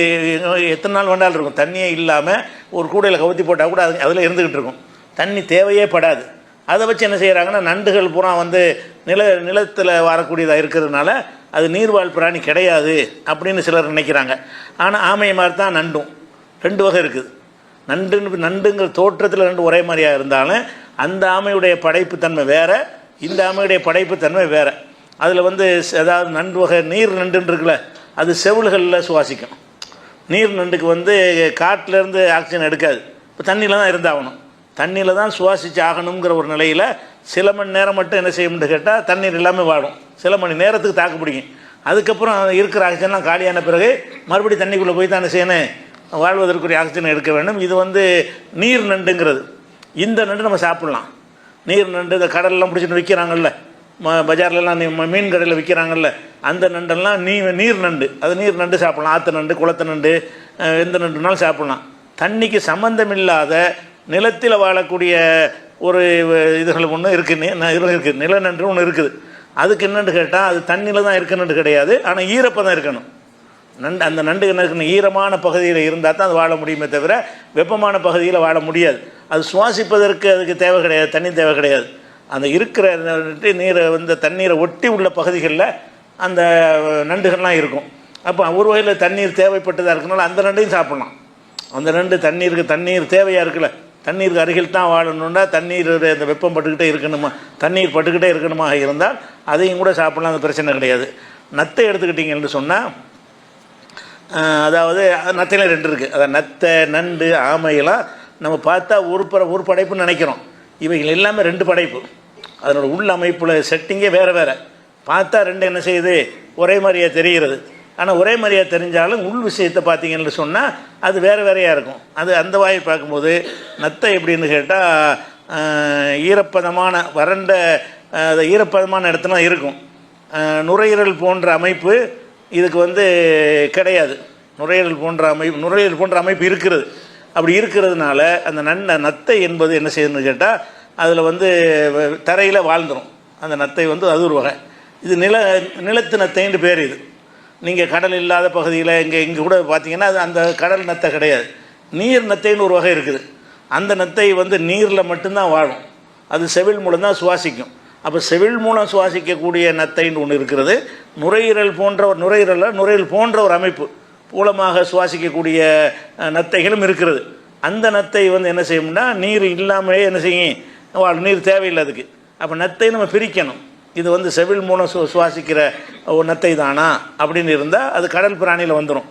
எத்தனை நாள் வேண்டாலும் இருக்கும். தண்ணியே இல்லாமல் ஒரு கூடையில் கவுத்தி போட்டால் கூட அது அதில் இருந்துக்கிட்டு இருக்கும். தண்ணி தேவையே படாது. அதை வச்சு என்ன செய்கிறாங்கன்னா, நண்டுகள் பூரா நிலத்தில் வரக்கூடியதாக இருக்கிறதுனால அது நீர்வாழ் பிராணி கிடையாது அப்படின்னு சிலர் நினைக்கிறாங்க. ஆனால் ஆமையை மாதிரி தான் நண்டும். 2 வகை இருக்குது. நண்டுங்கிற தோற்றத்தில் 2 ஒரே மாதிரியாக இருந்தாலும் அந்த ஆமையுடைய படைப்புத்தன்மை வேறு, இந்த ஆமையுடைய படைப்புத்தன்மை வேறு. அதில் அதாவது நண்டு வகை நீர் நண்டுன்னு இருக்குல்ல, அது செவில்களில் சுவாசிக்கும். நீர் நண்டுக்கு காட்டிலேருந்து ஆக்சிஜன் எடுக்காது. இப்போ தண்ணியில் தான் இருந்தாகணும், தண்ணியில் தான் சுவாசித்து ஆகணுங்கிற ஒரு நிலையில் சில மணி நேரம் மட்டும் என்ன செய்யணும்னு கேட்டால் தண்ணீர் இல்லாமல் வாழும். சில மணி நேரத்துக்கு தாக்கு பிடிக்கும். அதுக்கப்புறம் இருக்கிற ஆக்சிஜன்லாம் காலியான பிறகு மறுபடியும் தண்ணிக்குள்ளே போய் தான் என்ன செய்யணும், வாழ்வதற்குரிய ஆக்சிஜன் எடுக்க வேண்டும். இது நீர் நண்டுங்கிறது. இந்த நண்டு நம்ம சாப்பிட்லாம். நீர் நண்டு இந்த கடலெல்லாம் பிடிச்சிட்டு விற்கிறாங்கல்ல, பஜார்லலாம் மீன் கடையில் விற்கிறாங்கல்ல, அந்த நண்டெல்லாம் நீர் நண்டு. அது நீர் நண்டு சாப்பிட்லாம். ஆற்று நண்டு, குளத்து நண்டு, எந்த நண்டுனாலும் சாப்பிட்லாம். தண்ணிக்கு சம்பந்தம் இல்லாத நிலத்தில் வாழக்கூடிய ஒரு இதுகள் ஒன்று இருக்குது, நிலநன்று ஒன்று இருக்குது. அதுக்கு என்னென்னு கேட்டால் அது தண்ணியில் தான் இருக்கணுன்னு கிடையாது, ஆனால் ஈரப்பதம் இருக்கணும். அந்த நண்டு என்ன இருக்கணும், ஈரமான பகுதியில் இருந்தால் தான் அது வாழ முடியுமே தவிர வெப்பமான பகுதியில் வாழ முடியாது. அது சுவாசிப்பதற்கு அதுக்கு தேவை கிடையாது, தண்ணி தேவை கிடையாது. அந்த இருக்கிற நீரை தண்ணீரை ஒட்டி உள்ள பகுதிகளில் அந்த நண்டுகள்லாம் இருக்கும். அப்போ ஒரு வகையில் தண்ணீர் தேவைப்பட்டதாக இருக்கனால அந்த நண்டையும் சாப்பிட்லாம். அந்த நண்டு தண்ணீர் தேவையாக இருக்குல்ல, தண்ணீருக்கு அருகில் தான் வாழணுன்னா தண்ணீர் அந்த வெப்பம் பட்டுக்கிட்டே இருக்கணுமா, தண்ணீர் பட்டுக்கிட்டே இருக்கணுமா இருந்தால் அதையும் கூட சாப்பிட்லாம், அந்த பிரச்சனை கிடையாது. நத்தை எடுத்துக்கிட்டிங்கன்னு சொன்னால், அதாவது நத்தையில் 2 இருக்குது. அதாவது நத்தை, நண்டு, ஆமையெல்லாம் நம்ம பார்த்தா ஒரு படைப்புன்னு நினைக்கிறோம். இவைகள் எல்லாமே 2 படைப்பு. அதனோட உள் அமைப்பில் செட்டிங்கே வேறு வேறு. பார்த்தா 2 என்ன செய்யுது, ஒரே மாதிரியாக தெரிகிறது. ஆனால் ஒரே மாதிரியாக தெரிஞ்சாலும் உள் விஷயத்தை பார்த்தீங்கன்னு சொன்னால் அது வேறு வேறையாக இருக்கும். அது அந்த வாயை பார்க்கும்போது நத்தை எப்படின்னு கேட்டால் ஈரப்பதமான வறண்ட ஈரப்பதமான இடத்துல இருக்கும். நுரையீரல் போன்ற அமைப்பு இதுக்கு கிடையாது. நுரையீரல் போன்ற அமைப்பு இருக்கிறது. அப்படி இருக்கிறதுனால அந்த நத்தை என்பது என்ன செய்யணும்னு கேட்டால் அதில் தரையில் வாழ்ந்துடும். அந்த நத்தை அது ஒரு வகை. இது நிலத்து நத்தைன்னு பேர். இது நீங்கள் கடல் இல்லாத பகுதியில் இங்கே கூட பார்த்தீங்கன்னா அது அந்த கடல் நத்தை கிடையாது, நீர் நத்தைன்னு ஒரு வகை இருக்குது. அந்த நத்தை நீரில் மட்டும்தான் வாழும். அது செவில் மூலம் தான் சுவாசிக்கும். அப்போ செவில் மூலம் சுவாசிக்கக்கூடிய நத்தைன்னு ஒன்று இருக்கிறது. நுரையீரல் போன்ற ஒரு அமைப்பு மூலமாக சுவாசிக்கக்கூடிய நத்தைகளும் இருக்கிறது. அந்த நத்தை என்ன செய்யும்னா நீர் இல்லாமலே என்ன செய்யும், நீர் தேவையில்லை அதுக்கு. அப்போ நத்தை நம்ம பிரிக்கணும். இது செவில் மூலம் சுவாசிக்கிற ஒரு நத்தை தானா அப்படின்னு இருந்தால் அது கடல் பிராணியில் வந்துடும்,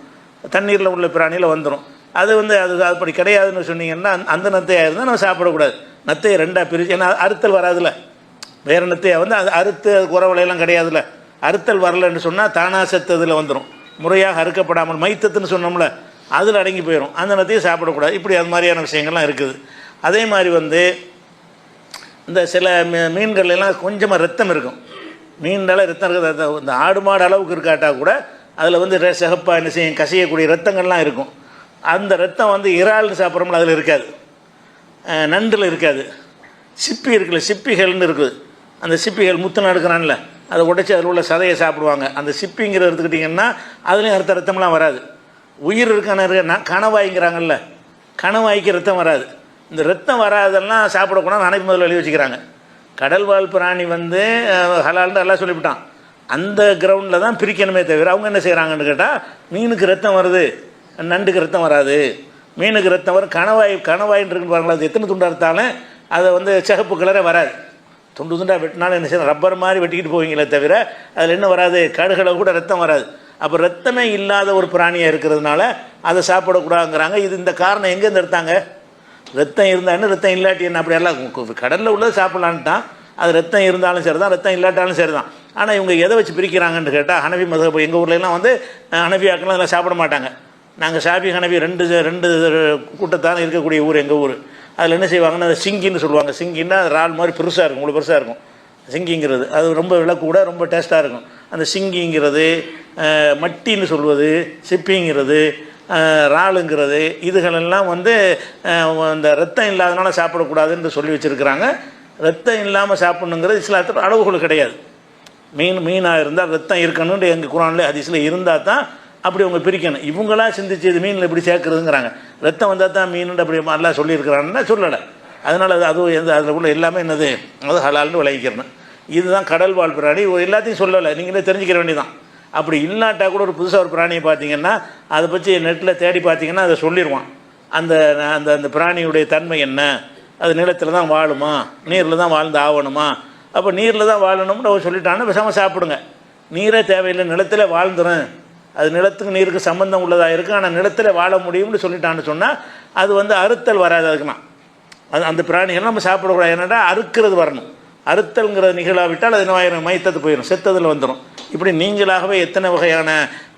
தண்ணீரில் உள்ள பிராணியில் வந்துடும். அது அது அப்படி கிடையாதுன்னு சொன்னீங்கன்னா அந்த நத்தையாக இருந்தால் நம்ம சாப்பிடக்கூடாது. நத்தையை 2ஆக பிரித்து, ஏன்னா அறுத்தல் வராதுல்ல, வேறு நத்தையை அது அறுத்து அது குறவலையெல்லாம் கிடையாதுல்ல. அறுத்தல் வரலன்னு சொன்னால் தானாசத்து அதில் வந்துடும். முறையாக அறுக்கப்படாமல் மைத்தத்துன்னு சொன்னோம்ல, அதில் அடங்கி போயிடும். அந்த நத்தையை சாப்பிடக்கூடாது. இப்படி அது மாதிரியான விஷயங்கள்லாம் இருக்குது. அதே மாதிரி இந்த சில மீன்கள்லாம் கொஞ்சமாக ரத்தம் இருக்கும். மீனால ரத்தம் இருக்கிறது, இந்த ஆடு மாடு அளவுக்கு இருக்காட்டால் கூட அதில் சிகப்பாக என்ன செய்யும், கசியக்கூடிய ரத்தங்கள்லாம் இருக்கும். அந்த ரத்தம் இறால்னு சாப்பிட்றோம்ல, அதில் இருக்காது, நண்டில் இருக்காது. சிப்பி இருக்குல்ல, சிப்பிகள்னு இருக்குது. அந்த சிப்பிகள் முத்து நடக்கிறான்ல, அதை உடைச்சி அதில் உள்ள சதையை சாப்பிடுவாங்க. அந்த சிப்பிங்கிறத எடுத்துக்கிட்டிங்கன்னா அதுலேயும் ரத்தம்லாம் வராது. உயிர் இருக்கான கணவாய்ங்கிறாங்கல்ல, கணவாய்க்கு ரத்தம் வராது. இந்த ரத்தம் வராதெல்லாம் சாப்பிடக்கூடாது அனைத்து முதல்ல எழுதி வச்சுக்கிறாங்க. கடல்வாழ் பிராணி ஹலால்னு எல்லாம் சொல்லிவிட்டான். அந்த கிரவுண்டில் தான் பிரிக்கணுமே தவிர அவங்க என்ன செய்கிறாங்கன்னு கேட்டால், மீனுக்கு ரத்தம் வருது, நண்டுக்கு ரத்தம் வராது. மீனுக்கு ரத்தம் வரும், கணவாயின்னு இருக்குன்னு பாருங்களா, அது எத்தனை துண்டாக இருந்தாலும் அதை சிகப்பு கலரே வராது. துண்டு துண்டாக வெட்டினாலும் என்ன செய்யணும், ரப்பர் மாதிரி வெட்டிக்கிட்டு போவீங்களே தவிர அதில் என்ன வராது, கடுகளை கூட ரத்தம் வராது. அப்போ ரத்தமே இல்லாத ஒரு பிராணியாக இருக்கிறதுனால அதை சாப்பிடக்கூடாதுங்கிறாங்க. இது இந்த காரணம் எங்கேருந்து எடுத்தாங்க, ரத்தம் இருந்தாலும் ரத்தம் இல்லாட்டி என்ன, அப்படியெல்லாம் கடலில் உள்ளது சாப்பிட்லான்ட்டான். அது ரத்தம் இருந்தாலும் சரி தான், ரத்தம் இல்லாட்டாலும் சரி தான். ஆனால் இவங்க எதை வச்சு பிரிக்கிறாங்கன்னு கேட்டால், ஹனவி மதஹப் எங்கள் ஊர்லலாம் ஹனஃபியாக்கெல்லாம் அதெல்லாம் சாப்பிட மாட்டாங்க. நாங்கள் ஷாஃபி ஹனஃபி ரெண்டு கூட்டத்தான் இருக்கக்கூடிய ஊர் எங்கள் ஊர். அதில் என்ன செய்வாங்கன்னா அதை சிங்கின்னு சொல்லுவாங்க. சிங்கின்னா இறால் மாதிரி பெருசாக இருக்கும், இவ்வளோ பெருசாக இருக்கும் சிங்கிங்கிறது. அது ரொம்ப விலை கூட, ரொம்ப டேஸ்ட்டாக இருக்கும். அந்த சிங்கிங்கிறது, மட்டின்னு சொல்வது, சிப்பிங்கிறது, இறாலுங்கிறது, இதுகளெல்லாம் வந்து இந்த ரத்தம் இல்லாதனால சாப்பிடக்கூடாதுன்னு சொல்லி வச்சுருக்கிறாங்க. ரத்தம் இல்லாமல் சாப்பிட்ணுங்கிறது இஸ்லாத்தில் அளவுகள் கிடையாது. மீனாக இருந்தால் ரத்தம் இருக்கணும்னு எங்கள் குரானில் ஹதீஸில் இருந்தால் தான் அப்படி அவங்க பிரிக்கணும். இவங்களா சிந்திச்சு இது மீனில் எப்படி சேர்க்குறதுங்கிறாங்க. ரத்தம் வந்தால் தான் மீன் அப்படி எல்லாம் சொல்லியிருக்கிறாங்கன்னா சொல்லலை. அதனால் அது அதில் உள்ள எல்லாமே என்னது, அது ஹலால்னு விளைவிக்கிறணும். இதுதான் கடல் வாழ் பிராணி. எல்லாத்தையும் சொல்லலை, நீங்களே தெரிஞ்சுக்கிற வேண்டியதான். அப்படி இல்லாட்டா கூட ஒரு புதுசாக ஒரு பிராணியை பார்த்தீங்கன்னா அதை பற்றி நெட்டில் தேடி பார்த்தீங்கன்னா அதை சொல்லிடுவான். அந்த அந்த அந்த பிராணியுடைய தன்மை என்ன, அது நிலத்தில் தான் வாழுமா, நீரில் தான் வாழ்ந்து ஆகணுமா. அப்போ நீரில் தான் வாழணும்னு அவர் சொல்லிட்டான்னு பேசாமல் சாப்பிடுங்க. நீரே தேவையில்லை, நிலத்தில் வாழ்ந்துடும், அது நிலத்துக்கு நீருக்கு சம்பந்தம் உள்ளதாக இருக்குது, ஆனால் நிலத்தில் வாழ முடியும்னு சொல்லிட்டான்னு சொன்னால் அது வந்து அறுத்தல் வராது. அதுக்குன்னா அது அந்த பிராணிகள் நம்ம சாப்பிடக்கூடாது. என்னடா அறுக்கிறது வரணும். அறுத்தல்ங்கிறது நிகழாவிட்டால் அது மைத்தத்து போயிடும், செத்ததில் வந்துடும். இப்படி நீங்களாகவே எத்தனை வகையான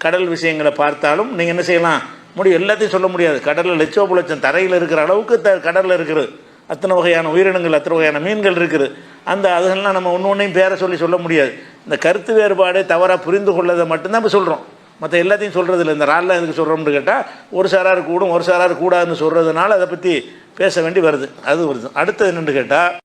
கடல் விஷயங்களை பார்த்தாலும் நீங்கள் என்ன செய்யலாம் முடியும், எல்லாத்தையும் சொல்ல முடியாது. கடலில் லட்சம் தரையில் இருக்கிற அளவுக்கு கடலில் இருக்கிறது. அத்தனை வகையான உயிரினங்கள், அத்தனை வகையான மீன்கள் இருக்குது. அதுகள்லாம் நம்ம ஒன்றையும் பேரை சொல்ல முடியாது. இந்த கருத்து வேறுபாடு தவறாக புரிந்து கொள்ளதை மட்டும்தான் நம்ம சொல்கிறோம். மற்ற எல்லாத்தையும் சொல்கிறது இல்லை. இந்த ராலில் எதுக்கு சொல்கிறோம்னு கேட்டால் ஒரு சாராரு கூடும், ஒரு சாராரு கூடாதுன்னு சொல்கிறதுனால அதை பற்றி பேச வேண்டி வருது. அது வருது. அடுத்தது என்னென்னு கேட்டால்